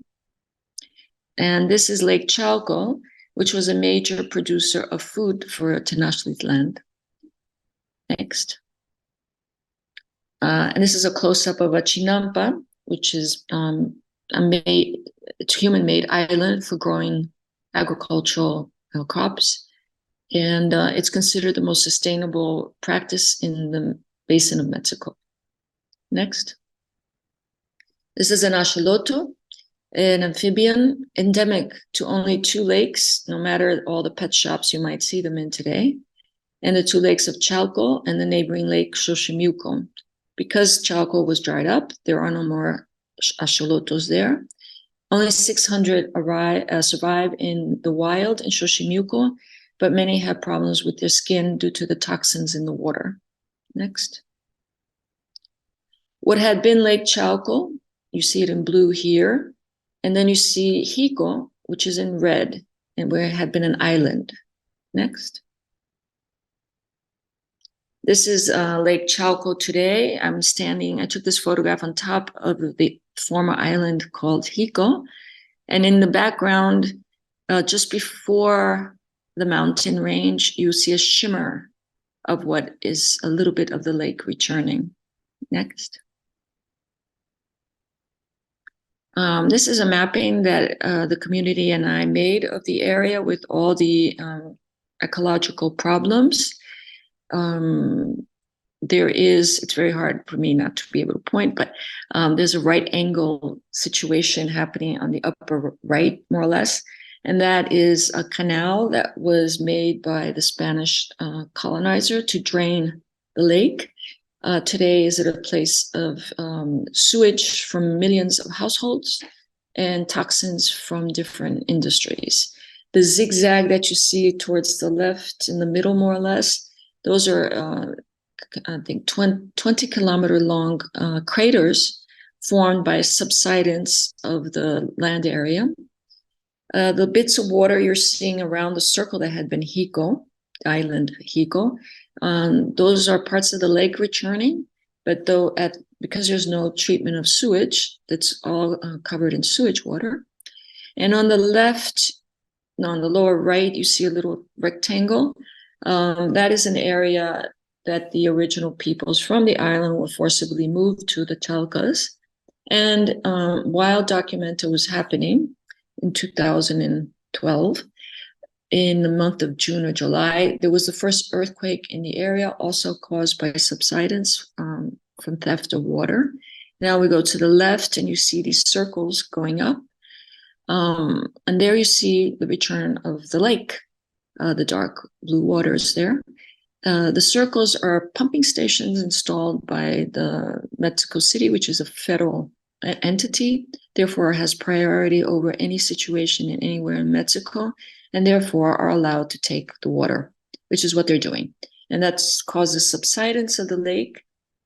And this is Lake Chalco, which was a major producer of food for Tenochtitlan. Next. And this is a close-up of a chinampa, which is it's a human-made island for growing agricultural crops. And it's considered the most sustainable practice in the basin of Mexico. Next. This is an axoloto, an amphibian endemic to only 2 lakes, no matter all the pet shops you might see them in today, and the 2 lakes of Chalco and the neighboring lake Xochimilco. Because Chalco was dried up, there are no more axolotos there. Only 600 survive in the wild in Xochimilco, but many have problems with their skin due to the toxins in the water. Next. What had been Lake Chalco, you see it in blue here, and then you see Jico, which is in red, and where it had been an island. Next. This is Lake Chalco today. I took this photograph on top of the former island called Jico. And in the background, just before the mountain range, you see a shimmer of what is a little bit of the lake returning. Next. This is a mapping that the community and I made of the area with all the ecological problems. It's very hard for me not to be able to point, but there's a right angle situation happening on the upper right, more or less. And that is a canal that was made by the Spanish colonizer to drain the lake. Today is at a place of sewage from millions of households and toxins from different industries. The zigzag that you see towards the left in the middle, more or less, those are, I think, 20 kilometer long craters formed by subsidence of the land area. The bits of water you're seeing around the circle that had been Jico, island Jico, those are parts of the lake returning, but because there's no treatment of sewage, that's all covered in sewage water. And on the left, on the lower right, you see a little rectangle. That is an area that the original peoples from the island were forcibly moved to, the Chalcas. And while Documenta was happening in 2012, in the month of June or July, there was the first earthquake in the area, also caused by subsidence from theft of water. Now we go to the left and you see these circles going up. And there you see the return of the lake, the dark blue waters there. The circles are pumping stations installed by the Mexico City, which is a federal entity, therefore has priority over any situation in anywhere in Mexico, and therefore are allowed to take the water, which is what they're doing. And that causes subsidence of the lake,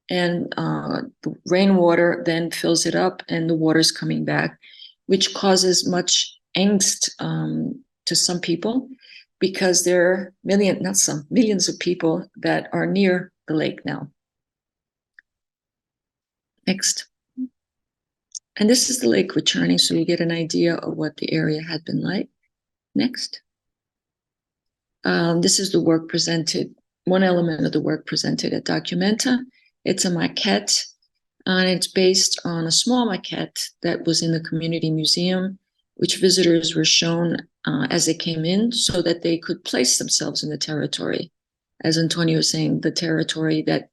and the rainwater then fills it up and the water's coming back, which causes much angst to some people, because there are millions of people that are near the lake now. Next. And this is the lake returning, so you get an idea of what the area had been like. Next. This is the work presented, one element of the work presented at Documenta. It's a maquette, and it's based on a small maquette that was in the community museum, which visitors were shown as they came in so that they could place themselves in the territory. As Antonio was saying, the territory that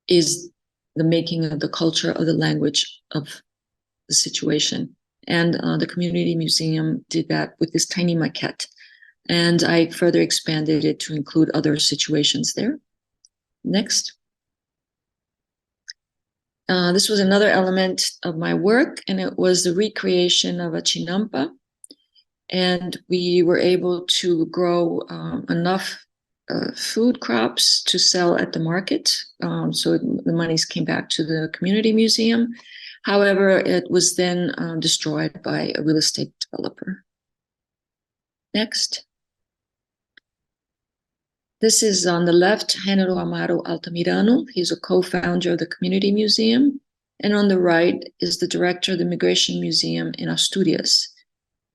is the making of the culture, of the language, of the situation. And the community museum did that with this tiny maquette. And I further expanded it to include other situations there. Next. This was another element of my work, and it was the recreation of a chinampa. And we were able to grow enough food crops to sell at the market. So the monies came back to the community museum. However, it was then destroyed by a real estate developer. Next. This is on the left, Genaro Amaro Altamirano. He's a co-founder of the Community Museum. And on the right is the director of the Migration Museum in Asturias.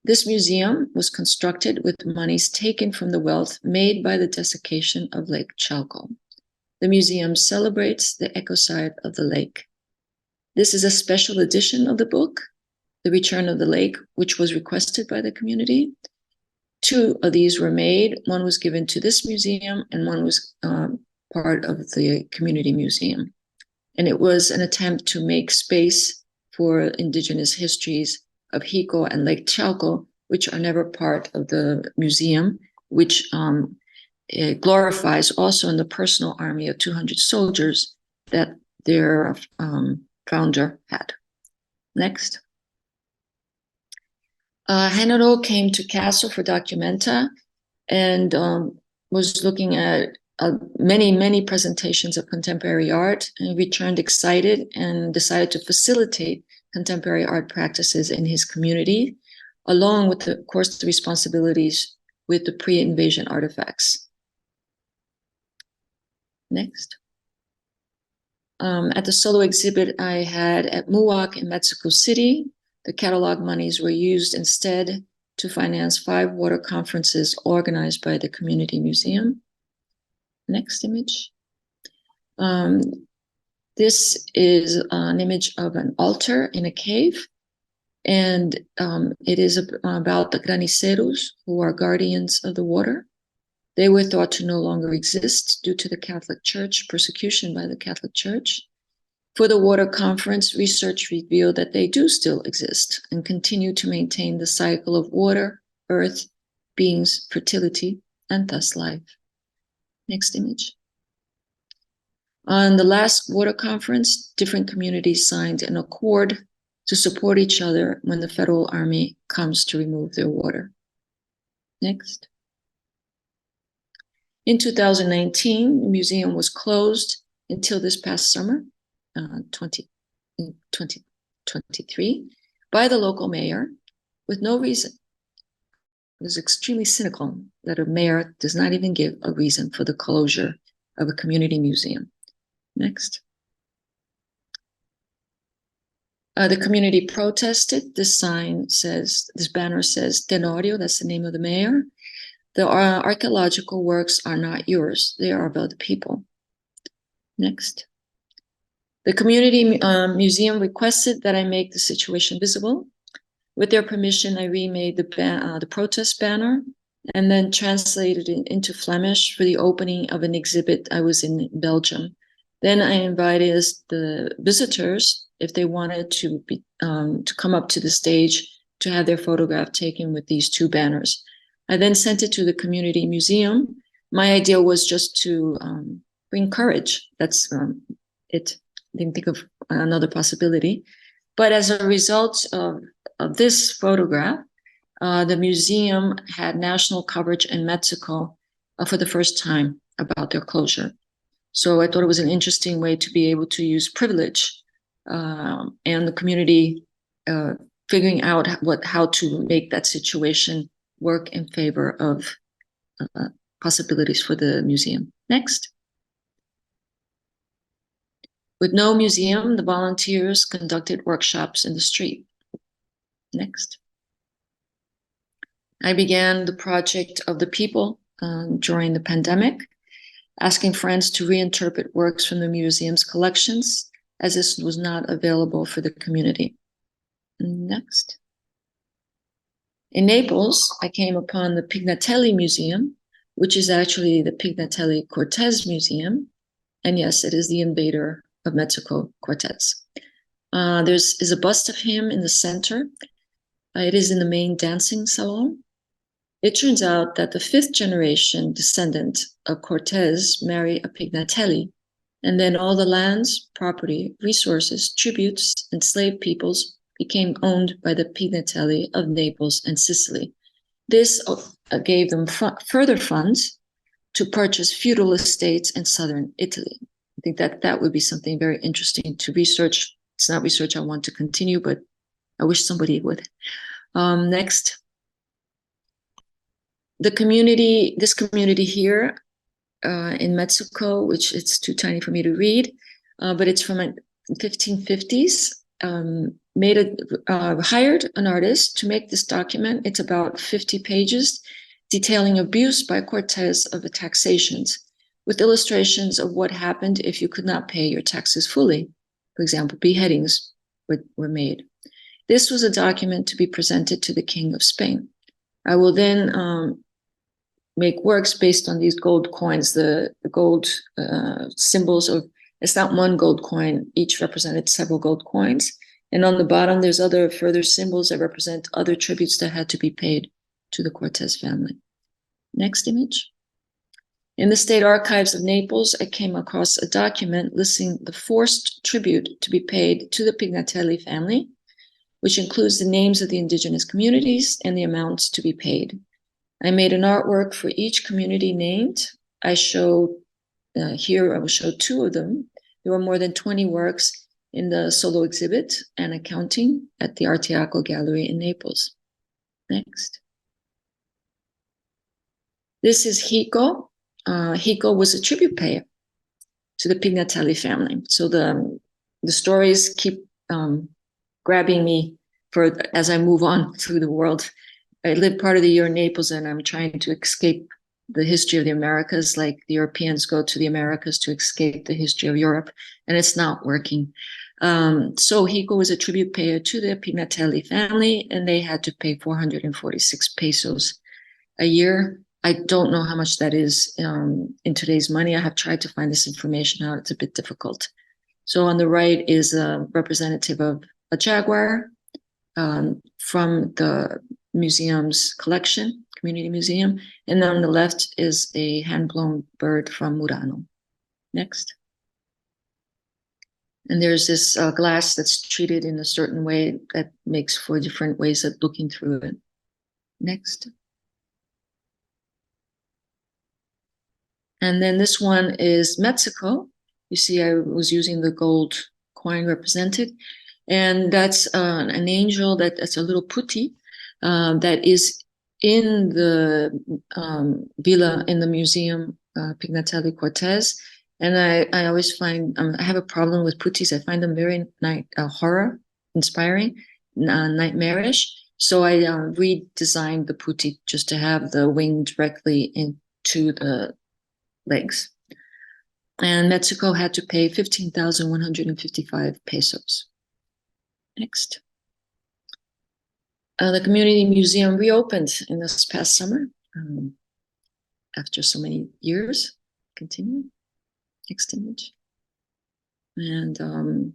This museum was constructed with monies taken from the wealth made by the desiccation of Lake Chalco. The museum celebrates the ecocide of the lake. This is a special edition of the book, The Return of the Lake, which was requested by the community. 2 of these were made. One was given to this museum and one was part of the community museum. And it was an attempt to make space for indigenous histories of Jico and Lake Chalco, which are never part of the museum, which it glorifies also in the personal army of 200 soldiers that their founder had. Next. Genaro came to Castle for Documenta and was looking at many presentations of contemporary art, and returned excited and decided to facilitate contemporary art practices in his community, along with, of course, the responsibilities with the pre-invasion artifacts. Next. At the solo exhibit I had at MUAC in Mexico City, the catalog monies were used instead to finance 5 water conferences organized by the Community Museum. Next image. This is an image of an altar in a cave, and it is about the graniceros, who are guardians of the water. They were thought to no longer exist due to the Catholic Church, persecution by the Catholic Church. For the water conference, research revealed that they do still exist and continue to maintain the cycle of water, earth, beings, fertility, and thus life. Next image. On the last water conference, different communities signed an accord to support each other when the federal army comes to remove their water. Next. In 2019, the museum was closed until this past summer, 2023, by the local mayor with no reason. It was extremely cynical that a mayor does not even give a reason for the closure of a community museum. Next. The community protested. This banner says, Tenorio, that's the name of the mayor. The archaeological works are not yours. They are about the people. Next. The community museum requested that I make the situation visible. With their permission, I remade the protest banner and then translated it into Flemish for the opening of an exhibit I was in Belgium. Then I invited the visitors, if they wanted to come up to the stage to have their photograph taken with these 2 banners. I then sent it to the community museum. My idea was just to bring courage. That's it. Didn't think of another possibility. But as a result of this photograph, the museum had national coverage in Mexico for the first time about their closure. So I thought it was an interesting way to be able to use privilege and the community figuring out how to make that situation work in favor of possibilities for the museum. Next. With no museum, the volunteers conducted workshops in the street. Next. I began the project of the people during the pandemic, asking friends to reinterpret works from the museum's collections, as this was not available for the community. Next. In Naples, I came upon the Pignatelli Museum, which is actually the Pignatelli Cortez Museum. And yes, it is the invader of Mexico, Cortez. There is a bust of him in the center. It is in the main dancing salon. It turns out that the 5th generation descendant of Cortez married a Pignatelli, and then all the lands, property, resources, tributes, enslaved peoples became owned by the Pignatelli of Naples and Sicily. This gave them further funds to purchase feudal estates in southern Italy. I think that would be something very interesting to research. It's not research I want to continue, but I wish somebody would. Next. This community here in Mexico, which it's too tiny for me to read, but it's from the 1550s. Hired an artist to make this document. It's about 50 pages detailing abuse by Cortes of the taxations, with illustrations of what happened if you could not pay your taxes fully. For example, beheadings were made. This was a document to be presented to the King of Spain. I will then make works based on these gold coins, the gold symbols of, it's not one gold coin, each represented several gold coins. And on the bottom, there's other further symbols that represent other tributes that had to be paid to the Cortes family. Next image. In the State Archives of Naples, I came across a document listing the forced tribute to be paid to the Pignatelli family, which includes the names of the indigenous communities and the amounts to be paid. I made an artwork for each community named. I show here, I will show 2 of them. There were more than 20 works in the solo exhibit and accounting at the Arteaco Gallery in Naples. Next. This is Hico. Hico was a tribute payer to the Pignatelli family. So the stories keep grabbing me as I move on through the world. I live part of the year in Naples, and I'm trying to escape the history of the Americas, like the Europeans go to the Americas to escape the history of Europe, and it's not working. So Hico was a tribute payer to the Pignatelli family, and they had to pay 446 pesos a year. I don't know how much that is in today's money. I have tried to find this information out. It's a bit difficult. So on the right is a representative of a jaguar from the museum's collection, community museum. And then on the left is a hand-blown bird from Murano. Next. And there's this glass that's treated in a certain way that makes for different ways of looking through it. Next. And then this one is Mexico. You see, I was using the gold coin represented. And that's an angel that's a little putti that is in the villa, in the museum, Pignatelli Cortes. And I always find, I have a problem with puttis. I find them very horror inspiring, nightmarish. So I redesigned the putti just to have the wing directly into the legs. And Mexico had to pay 15,155 pesos. Next. The community museum reopened in this past summer after so many years. Continue. Next image. And the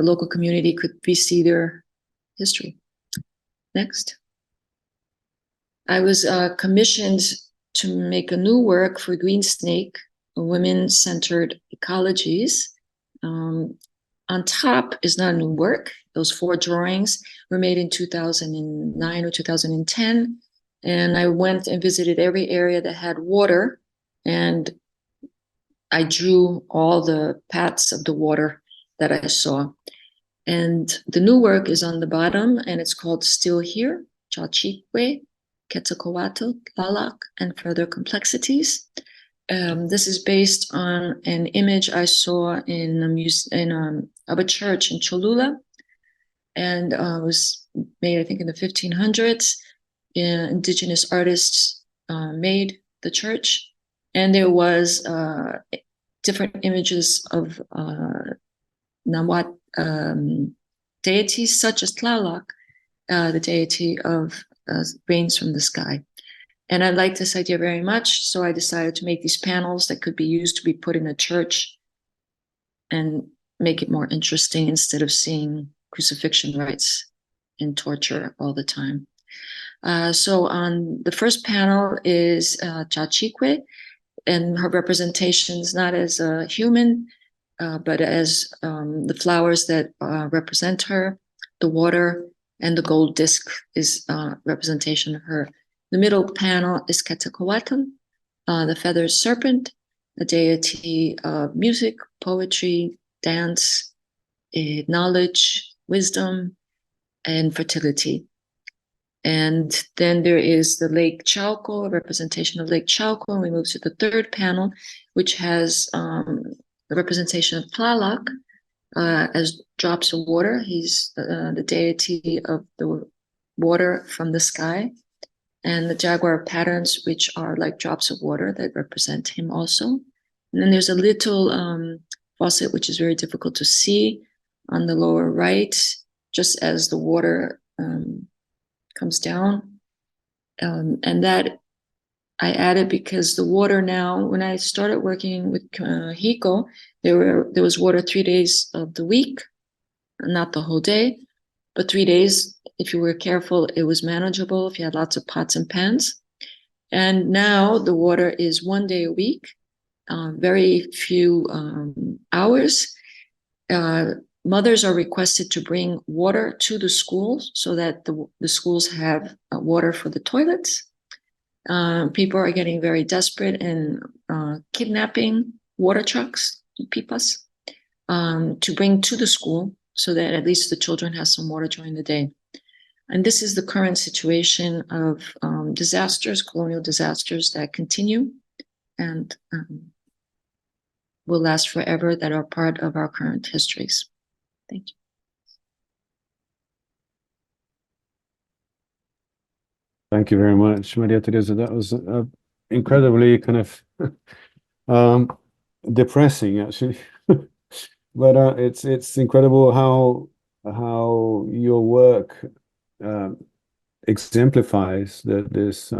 local community could see their history. Next. I was commissioned to make a new work for Green Snake, women-centered ecologies. On top is not a new work. Those 4 drawings were made in 2009 or 2010. And I went and visited every area that had water. And I drew all the paths of the water that I saw. And the new work is on the bottom, and it's called Still Here, Chalchique, Quetzalcoatl, Tlaloc, and Further Complexities. This is based on an image I saw of a church in Cholula, and was made, I think, in the 1500s. Indigenous artists made the church, and there was different images of Nahuatl deities, such as Tlaloc, the deity of rains from the sky. And I liked this idea very much, so I decided to make these panels that could be used to be put in a church and make it more interesting instead of seeing crucifixion rites and torture all the time. So on the first panel is Chalchique, and her representation is not as a human, but as the flowers that represent her, the water, and the gold disc is representation of her. The middle panel is Quetzalcoatl, the feathered serpent, the deity of music, poetry, dance, knowledge, wisdom, and fertility. And then there is the Lake Chalco, a representation of Lake Chalco. And we move to the third panel, which has the representation of Tlaloc as drops of water. He's the deity of the water from the sky. And the jaguar patterns, which are like drops of water that represent him also. And then there's a little faucet, which is very difficult to see on the lower right, just as the water comes down. And that I added because the water now, when I started working with Hiko, there was water 3 days of the week, not the whole day, but 3 days. If you were careful, it was manageable if you had lots of pots and pans. And now the water is 1 day a week, very few hours. Mothers are requested to bring water to the schools so that the schools have water for the toilets. People are getting very desperate and kidnapping water trucks, pipas, to bring to the school so that at least the children have some water during the day. And this is the current situation of disasters, colonial disasters that continue and will last forever, that are part of our current histories. Thank you. Thank you very much, Maria Thereza. That was incredibly kind of depressing, actually. But it's incredible how your work exemplifies this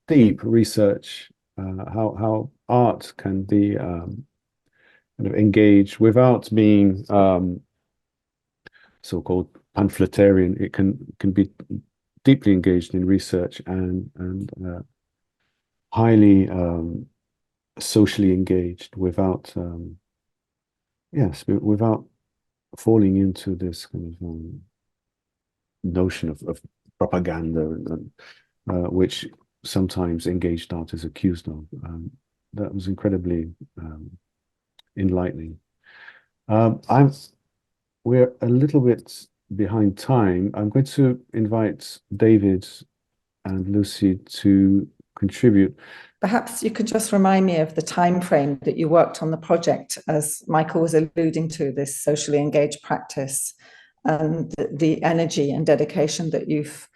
deep research, how art can be kind of engaged without being so-called pamphletarian. It can be deeply engaged in research and highly socially engaged without without falling into this kind of notion of propaganda and which sometimes engaged art is accused of. That was incredibly enlightening. We're a little bit behind time. I'm going to invite David and Lucy to contribute. Perhaps you could just remind me of the time frame that you worked on the project, as Michael was alluding to, this socially engaged practice and the energy and dedication that you've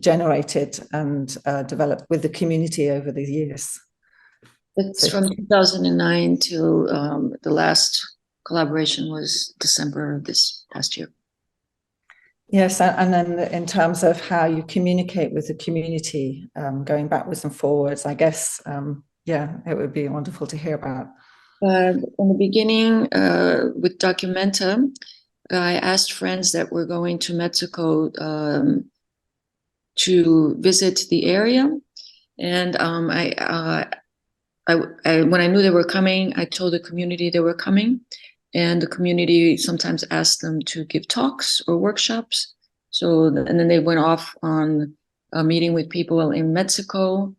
generated and developed with the community over the years. It's from 2009 till the last collaboration was December of this past year. Yes, and then in terms of how you communicate with the community, going backwards and forwards, I guess, yeah, it would be wonderful to hear about. In the beginning, with Documenta, I asked friends that were going to Mexico to visit the area, and when I knew they were coming, I told the community they were coming, and the community sometimes asked them to give talks or workshops. So, and then they went off on a meeting with people in Mexico.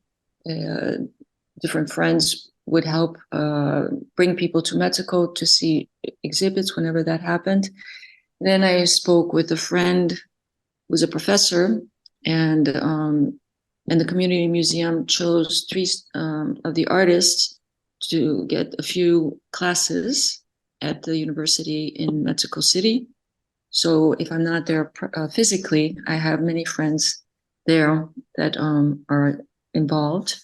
Different friends would help bring people to Mexico to see exhibits whenever that happened. Then I spoke with a friend who was a professor, and the community museum chose 3 of the artists to get a few classes at the university in Mexico City. So if I'm not there physically, I have many friends there that are involved.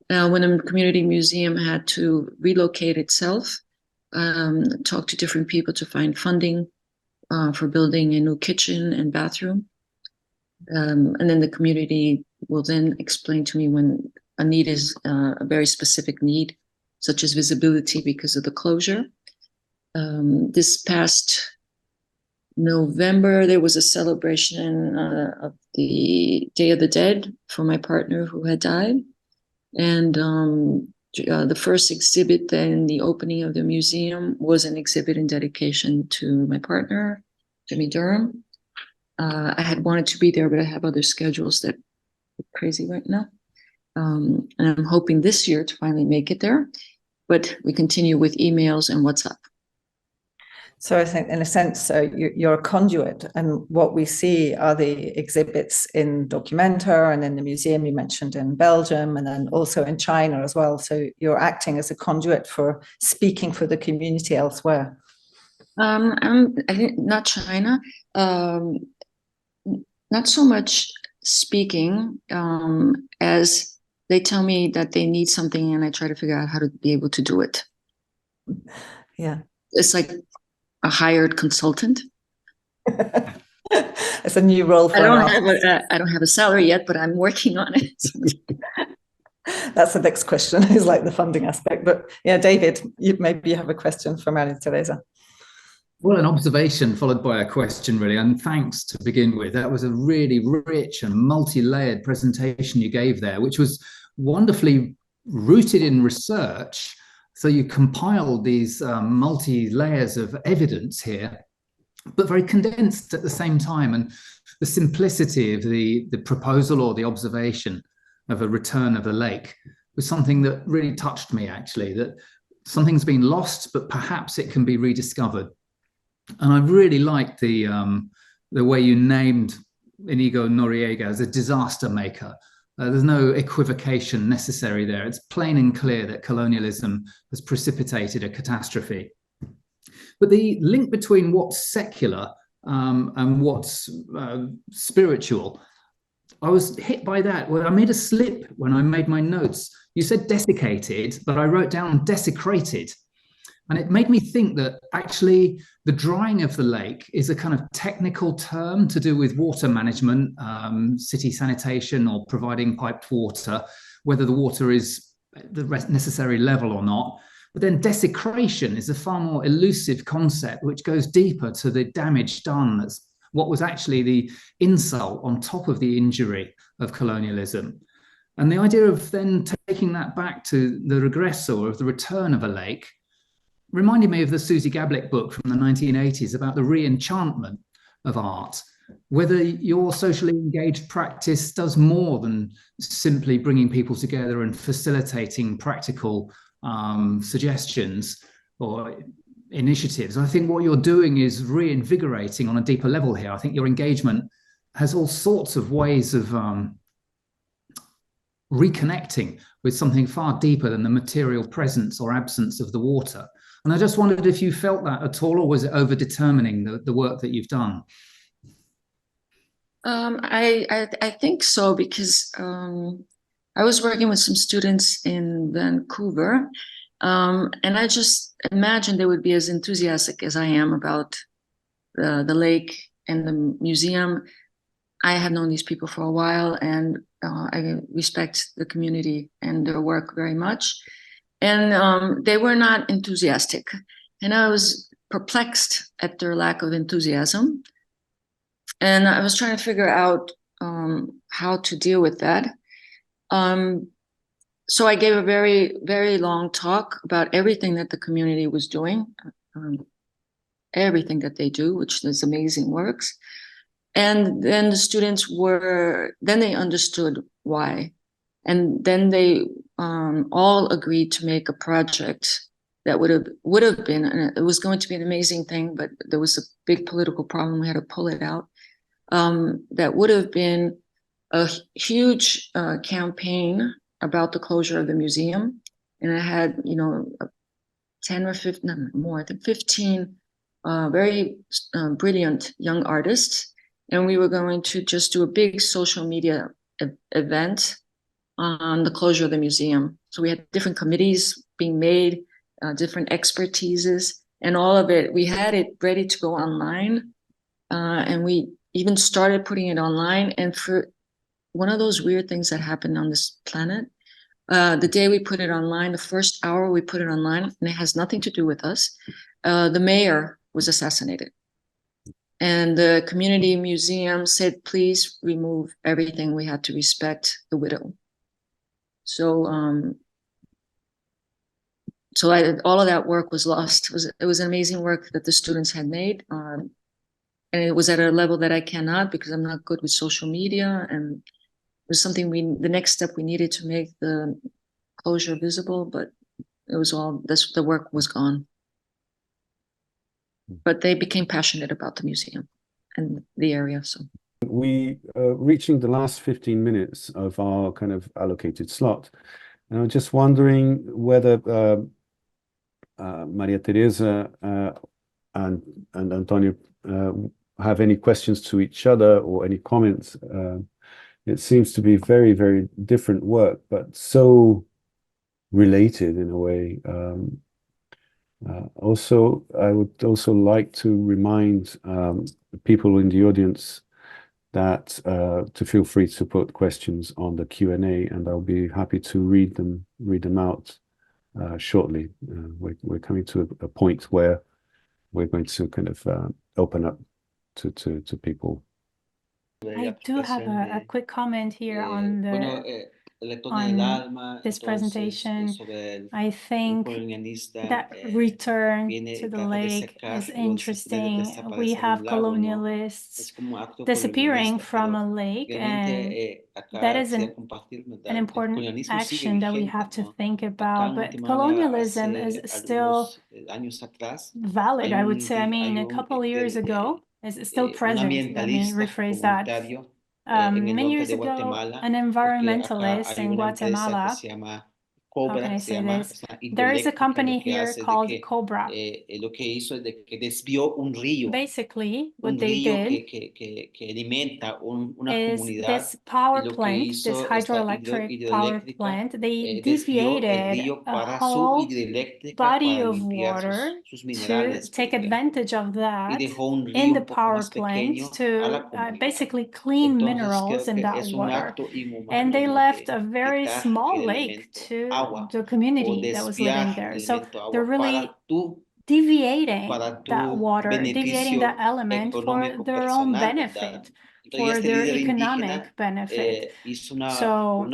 When the community museum had to relocate itself, talk to different people to find funding for building a new kitchen and bathroom. And then the community will then explain to me when a need is a very specific need, such as visibility because of the closure. This past November, there was a celebration of the Day of the Dead for my partner who had died. And the first exhibit then, the opening of the museum, was an exhibit in dedication to my partner, Jimmy Durham. I had wanted to be there, but I have other schedules that are crazy right now. And I'm hoping this year to finally make it there. But we continue with emails and WhatsApp. So I think, in a sense, you're a conduit, and what we see are the exhibits in Documenta and in the museum you mentioned in Belgium, and then also in China as well. So you're acting as a conduit for speaking for the community elsewhere. I think not China, not so much speaking as they tell me that they need something, and I try to figure out how to be able to do it. Yeah, it's like a hired consultant. It's a new role for I don't have a salary yet, but I'm working on it. That's the next question, is like the funding aspect. But yeah, David, maybe you have a question for Maria Thereza. Well, an observation followed by a question, really, and thanks to begin with. That was a really rich and multi-layered presentation you gave there, which was wonderfully rooted in research. So you compiled these multi-layers of evidence here, but very condensed at the same time. And the simplicity of the proposal or the observation of a return of the lake was something that really touched me, actually, that something's been lost, but perhaps it can be rediscovered. And I really liked the way you named Inigo Noriega as a disaster maker. There's no equivocation necessary there. It's plain and clear that colonialism has precipitated a catastrophe. But the link between what's secular and what's spiritual, I was hit by that. Well, I made a slip when I made my notes. You said desiccated, but I wrote down desecrated. And it made me think that actually the drying of the lake is a kind of technical term to do with water management, city sanitation, or providing piped water, whether the water is the necessary level or not. But then desecration is a far more elusive concept, which goes deeper to the damage done. That's what was actually the insult on top of the injury of colonialism. And the idea of then taking that back to the regressor, of the return of a lake, reminded me of the Susie Gablick book from the 1980s about the re-enchantment of art, whether your socially engaged practice does more than simply bringing people together and facilitating practical suggestions or initiatives. I think what you're doing is reinvigorating on a deeper level here. I think your engagement has all sorts of ways of reconnecting with something far deeper than the material presence or absence of the water. And I just wondered if you felt that at all, or was it over-determining the work that you've done? I think so, because I was working with some students in Vancouver, and I just imagined they would be as enthusiastic as I am about the lake and the museum. I have known these people for a while, and I respect the community and their work very much. And they were not enthusiastic. And I was perplexed at their lack of enthusiasm. And I was trying to figure out how to deal with that. So I gave a very, very long talk about everything that the community was doing, everything that they do, which is amazing works. And then the students then they understood why. And then they all agreed to make a project that would have been, and it was going to be an amazing thing, but there was a big political problem. We had to pull it out. That would have been a huge campaign about the closure of the museum. And I had, 10 or 15, no, more, I think 15 very brilliant young artists. And we were going to just do a big social media event on the closure of the museum. So we had different committees being made, different expertises, and all of it. We had it ready to go online, and we even started putting it online. And for one of those weird things that happened on this planet, the day we put it online, the first hour we put it online, and it has nothing to do with us, the mayor was assassinated. And the community museum said, please remove everything. We had to respect the widow. So, all of that work was lost. It was an amazing work that the students had made. And it was at a level that I cannot, because I'm not good with social media. And it was something the next step we needed to make the closure visible, but it was the work was gone. but they became passionate about the museum and the area. So we reaching the last 15 minutes of our kind of allocated slot, and I'm just wondering whether Maria Thereza and Antonio have any questions to each other or any comments. It seems to be very, very different work, but so related in a way. Also, I would also like to remind people in the audience that to feel free to put questions on the Q&A, and I'll be happy to read them out shortly. We're coming to a point where we're going to kind of open up to people. I do have a quick comment here on this presentation. I think that return to the lake is interesting. We have colonialists disappearing from a lake, and that is an important action that we have to think about. But colonialism is still valid, I would say. I mean, a couple of years ago, is still present. Let me rephrase that. Many years ago, an environmentalist in Guatemala, how can I say this? There is a company here called Cobra. Basically, what they did is this power plant, this hydroelectric power plant, they deviated a whole body of water to take advantage of that in the power plant to basically clean minerals in that water. And they left a very small lake to the community that was living there. So they're really deviating that water, deviating that element for their own benefit, for their economic benefit. So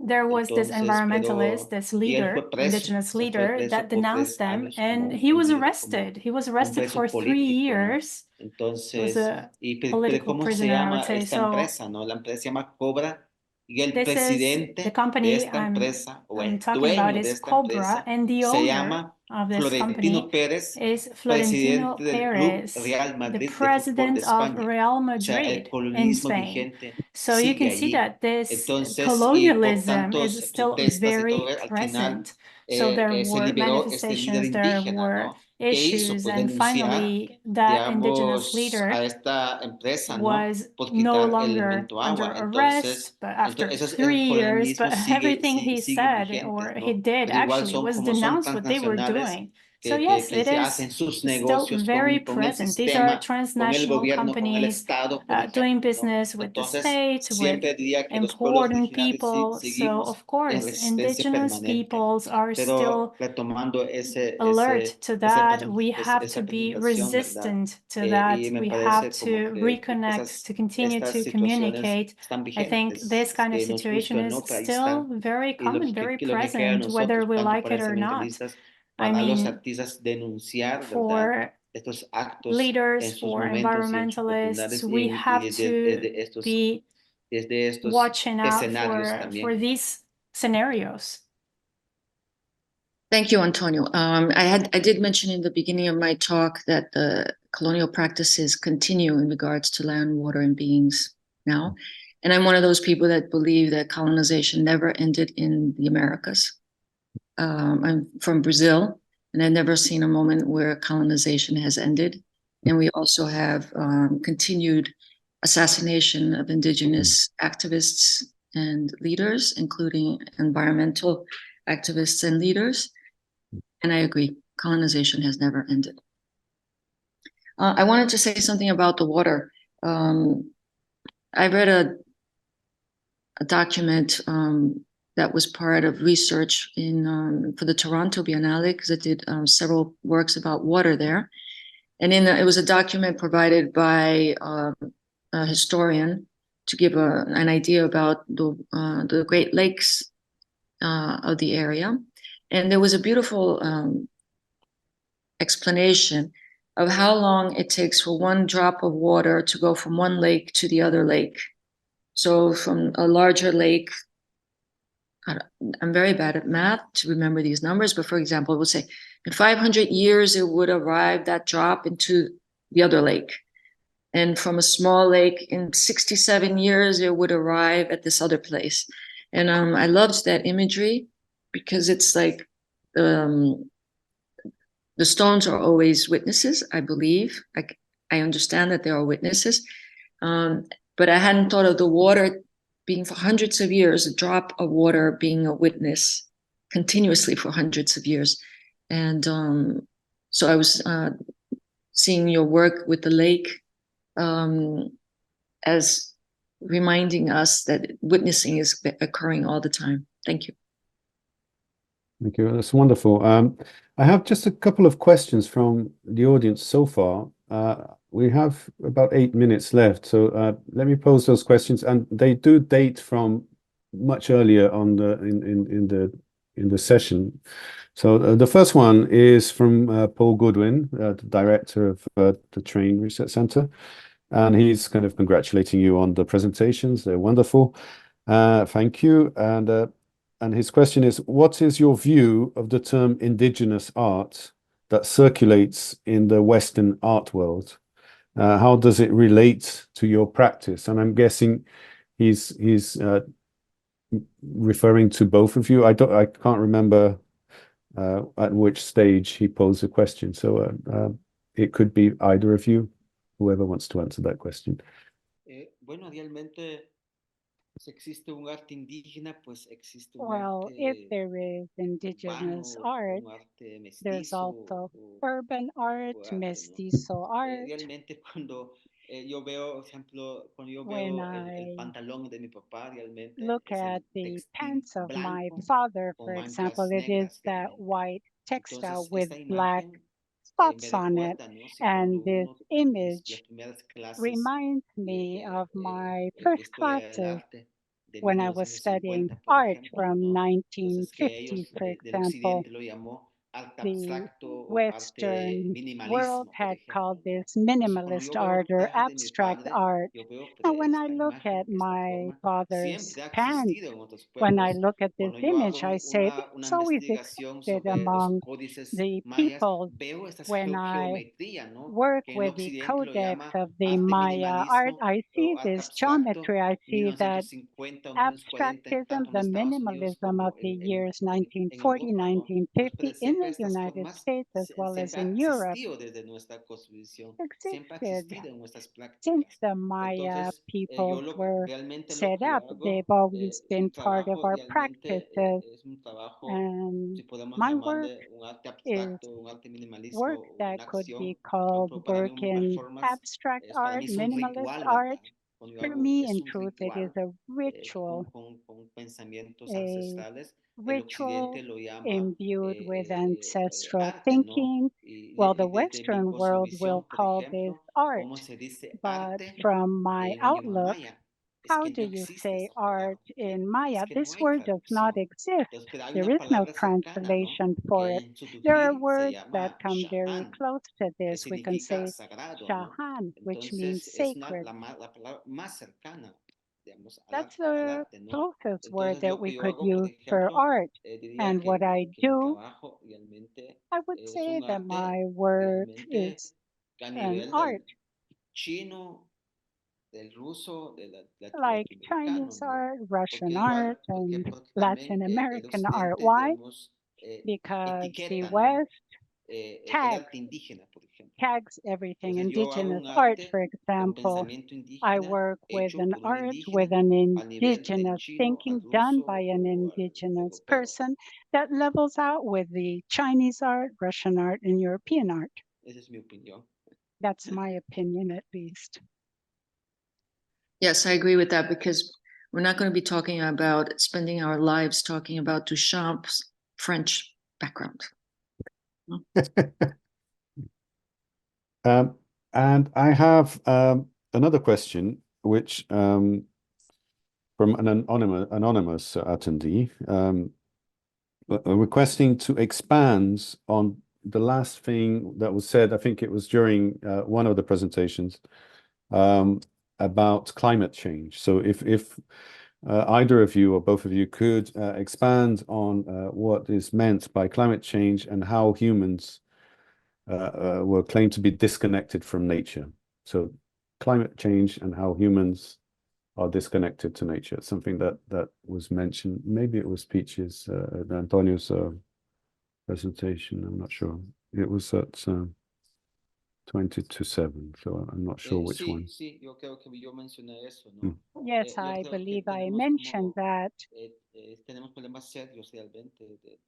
there was this environmentalist, this leader, indigenous leader, that denounced them, and he was arrested. He was arrested for 3 years. He was a political prisoner, I would say. So this is the company I'm talking about is Cobra, and the owner of this company is Florentino Perez, the president of Real Madrid in Spain. So you can see that this colonialism is still very present. So there were manifestations, there were issues, and finally that indigenous leader was no longer under arrest, but after 3 years, but everything he said or he did actually was denounce what they were doing. So yes, it is still very present. These are transnational companies doing business with the state, with important people. So of course, indigenous peoples are still alert to that. We have to be resistant to that. We have to reconnect, to continue to communicate. I think this kind of situation is still very common, very present, whether we like it or not. I mean, for leaders, for environmentalists, we have to be watching out for these scenarios. Thank you, Antonio. I did mention in the beginning of my talk that the colonial practices continue in regards to land, water, and beings now. And I'm one of those people that believe that colonization never ended in the Americas. I'm from Brazil, and I've never seen a moment where colonization has ended. And we also have continued assassination of indigenous activists and leaders, including environmental activists and leaders. And I agree, colonization has never ended. I wanted to say something about the water. I read a document that was part of research for the Toronto Biennale, because it did several works about water there. And it was a document provided by a historian to give an idea about the Great Lakes of the area. And there was a beautiful explanation of how long it takes for one drop of water to go from one lake to the other lake. So from a larger lake, I'm very bad at math to remember these numbers, but for example, it would say in 500 years, it would arrive that drop into the other lake. And from a small lake in 67 years, it would arrive at this other place. And I loved that imagery because it's like the stones are always witnesses, I believe. I understand that they are witnesses. But I hadn't thought of the water being for hundreds of years, a drop of water being a witness continuously for hundreds of years. And so I was seeing your work with the lake as reminding us that witnessing is occurring all the time. Thank you. Thank you. That's wonderful. I have just a couple of questions from the audience so far. We have about 8 minutes left, so let me pose those questions, and they do date from much earlier on in the session. So the first one is from Paul Goodwin, the director of the Train Research Center, and he's kind of congratulating you on the presentations. They're wonderful. Thank you. And his question is, what is your view of the term indigenous art that circulates in the Western art world? How does it relate to your practice? And I'm guessing he's referring to both of you. I can't remember at which stage he posed the question. So it could be either of you, whoever wants to answer that question. Bueno, realmente, si existe un arte indígena, pues existe un Well, arte if there is indigenous urbano, art, un arte there's mestizo also o urban art, arte, ¿no? mestizo art. Realmente cuando yo veo, por ejemplo, cuando yo When veo el I pantalón de mi papá, realmente look es at el the textil pants of my blanco father, con for example, manchas it is negras that realmente. white textile Entonces, with esta black imagen me spots on it. recuerda, ¿no? Si cuando And this uno, las image primeras clases reminds me of my de first historia del classes arte de when I was studying 1950, por art ejemplo, from ¿no? Entonces, que 1950s, ellos for del example. occidente lo llamó arte The abstracto o arte Western world minimalismo, por had called ejemplo, ¿no? this Entonces, cuando minimalist yo veo art el or traje de mi abstract padre, art. yo veo And when I esta look imagen, at esta my forma, father's siempre ha pants, existido en otros when I pueblos. look at this Cuando yo image, I hago say, this una is always investigación existed sobre los among códices the mayas, peoples. veo esta When I geometría, ¿no? work Que en with the occidente lo codex llama of the arte Maya art, minimalismo I o see arte this abstracto, geometry. I see that 1950 o 1940, abstractism, tanto en the Estados Unidos minimalism of como the years en 1940, Europa, ¿no? Pues, 1950 pero in siempre the estas United formas States as well as siempre ha in Europe existido desde nuestra cosmovisión, siempre ha existed existido en nuestras since prácticas. the Maya Entonces, peoples were realmente lo set que yo up. hago, They've always mi been part of trabajo our realmente practices, es un trabajo, and si podemos my work llamarle un arte is abstracto, un arte minimalismo, work o that una could acción. be Por called ejemplo, para mí work un in performance abstract para art, mí es un minimalist ritual, art. ¿verdad? Cuando yo For hago, me, es in un truth, it is ritual a ritual, con pensamientos a ancestrales. El ritual occidente lo llama imbued with ancestral arte, ¿no? thinking, while the Y desde mi Western world will cosmovisión, por call this ejemplo, art. ¿cómo se dice But arte from my en idioma outlook, maya? Es how que do no you existe say esa art palabra, ¿ok? in Es Maya? que no This hay word does not traducción. exist. Entonces, pero hay There una is no palabra cercana, ¿no? translation for Que it. en There are Tz'utujil se words that llama come very Shahan, close to que this. We can significa say sagrado, ¿no? Shahan, which means Entonces, es sacred. la palabra más cercana, digamos, That's al the arte, ¿no? closest word Entonces, that lo que we yo could hago, por use for ejemplo, art. diría And what I que mi do, trabajo realmente I would es say un that arte my work realmente is a an nivel art, del chino, del ruso, del like latinoamericano, Chinese ¿no? art, Russian Porque igual, art, and porque también Latin el American art. occidente, Why? digamos, Because the etiqueta, ¿no? West El tags arte indígena, por ejemplo. tags everything. Entonces yo hago Indigenous un art, arte for con example, pensamiento I indígena work with hecho an por un art with indígena an al nivel del indigenous chino al thinking done ruso by an o al indigenous europeo. person that levels out with the Chinese art, Russian art, and European art. Esa es mi opinión. That's my opinion, at least. Yes, I agree with that because we're not going to be talking about spending our lives talking about Duchamp's French background. And I have another question, which from an anonymous attendee, requesting to expand on the last thing that was said. I think it was during one of the presentations about climate change. So if either of you or both of you could expand on what is meant by climate change and how humans were claimed to be disconnected from nature. So climate change and how humans are disconnected to nature. It's something that was mentioned. Maybe it was Peach's, Antonio's presentation. I'm not sure. It was at 20 to 7, so I'm not sure which one. Sí, yo creo que yo mencioné eso, ¿no? Yes, Yo I creo que believe I tenemos mentioned como, that. Tenemos problemas serios realmente de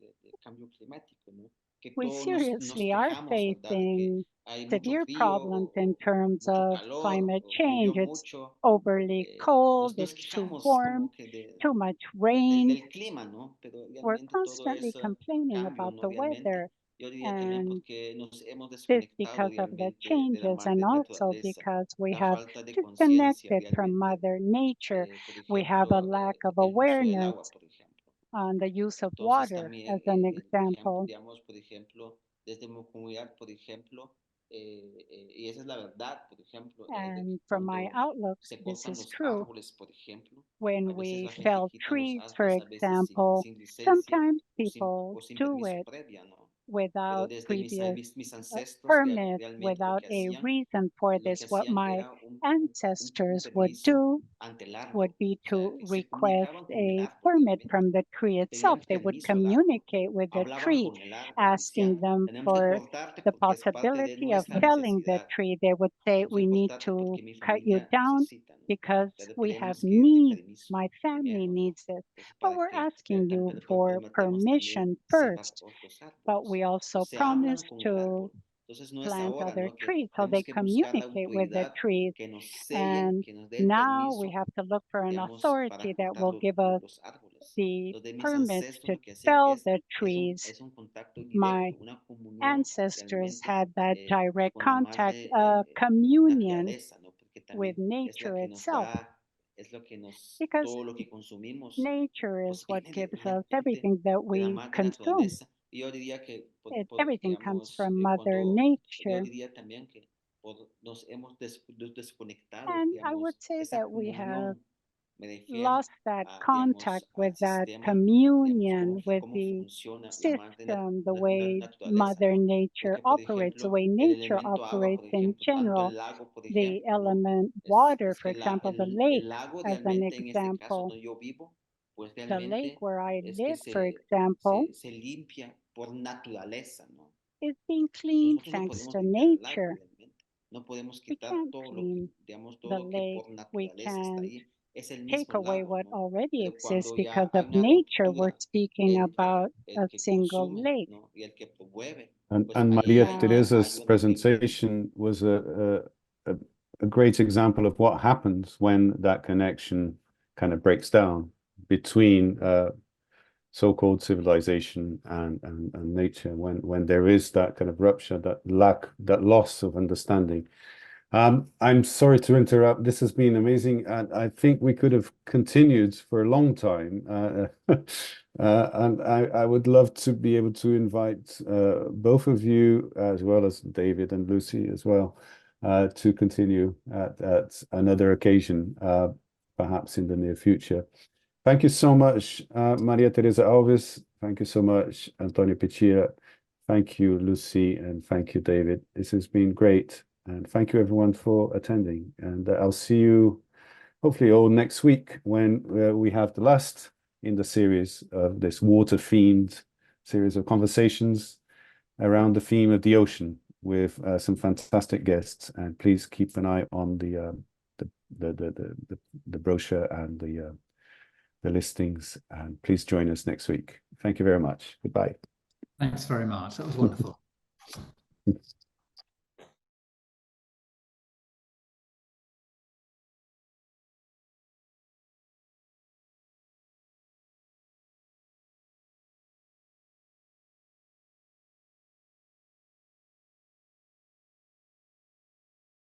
cambio climático, ¿no? Que We todos nos seriously are quejamos, ¿verdad? De que facing hay mucho severe frío problems in terms mucho of calor climate o llovió change. It's mucho. overly cold, Nos it's too quejamos warm, como que too much rain. del clima, ¿no? Pero We're realmente todo constantly eso complaining cambio, about ¿no? the Realmente. weather, Yo diría también and porque nos hemos this desconectado because of the realmente de la changes, and madre also naturaleza, because we la have falta de conciencia disconnected from realmente. Mother Nature. Por We have a ejemplo, lack of el uso del awareness agua, por ejemplo. on the use of Entonces water, también, as an por ejemplo, example. digamos, por ejemplo, desde mi comunidad, por ejemplo, y esa es la verdad, por ejemplo, And from my cuando outlook, se this cortan is los true. árboles, por ejemplo, a When veces we la gente fell quita los trees, for árboles a veces example, sin licencia sometimes o people sin do permiso it previa, ¿no? Pero without desde previous mis ancestros permit, realmente lo without que a hacían, reason for lo this. que What hacían my era un ancestors would permiso do ante el árbol. would be O sea, to se request comunicaban con el a árbol permit realmente. from the tree itself. Pedían They would permiso al árbol, communicate with the hablaban tree, con el árbol, asking decían, them tenemos que for cortarte the porque es parte de possibility of nuestra felling the necesidad. tree. They would say, Tenemos we que need cortarte to porque mi cut you familia down necesita, ¿no? because Pero we have tenemos que needs. permiso My family primero, ¿no? needs this. Entonces, But para we're que asking you pero for prometemos permission también sembrar first. otros But we árboles. also Se hablan promised con el to árbol. Entonces no es plant ahora, other ¿no? Que trees. So tenemos they que buscar la communicate with the autoridad trees. que nos And selle, que nos dé el now we permiso, have to look for an digamos, authority para that cortar will give us los árboles. the Los de mis permits ancestros to lo que hacían fell the trees. es un contacto My directo, una comunión ancestors realmente had that direct con la contact, madre communion naturaleza, ¿no? Porque with también es la nature que nos itself, da, es lo que nos, because todo lo que consumimos, nature is pues what viene gives us realmente everything that de la we madre consume. naturaleza. Y yo diría que, Everything comes digamos, from Mother yo Nature. diría también que nos hemos desconectado, And I would digamos, say esa that we have comunión, me refiero lost that a, contact digamos, with al that sistema, communion with cómo the funciona la madre system, the way naturaleza, Mother ¿no? Nature Porque, por operates, the ejemplo, way el nature elemento agua, operates por in ejemplo, tanto general. el lago, por The ejemplo, ¿no? element water, Es for que example, the lake, el lago as an realmente en este caso example. donde yo vivo, pues The lake realmente where I es que live, for example, se limpia por naturaleza, ¿no? is being Entonces cleaned nosotros no thanks podemos to limpiar el lago nature. realmente. No podemos We quitar can't todo lo que, clean digamos, todo the lo que lake. por We naturaleza está can't ahí. Es el take mismo away lago, what ¿no? already Pero exists cuando because ya hay of una nature. We're ruptura, speaking about a el que single consume, lake. ¿no? Y el que promueve, pues And ahí Maria hay Teresa's una fricción. presentation was a great example of what happens when that connection kind of breaks down between so-called civilization and nature, when there is that kind of rupture, that loss of understanding. I'm sorry to interrupt. This has been amazing, and I think we could have continued for a long time. And I would love to be able to invite both of you, as well as David and Lucy as well, to continue at another occasion, perhaps in the near future. Thank you so much, Maria Thereza Alves. Thank you so much, Antonio Pichillá. Thank you, Lucy, and thank you, David. This has been great. And thank you, everyone, for attending. And I'll see you, hopefully, all next week when we have the last in the series of this water-themed series of conversations around the theme of the ocean with some fantastic guests. And please keep an eye on the brochure and the listings. And please join us next week. Thank you very much. Goodbye. Thanks very much. That was wonderful.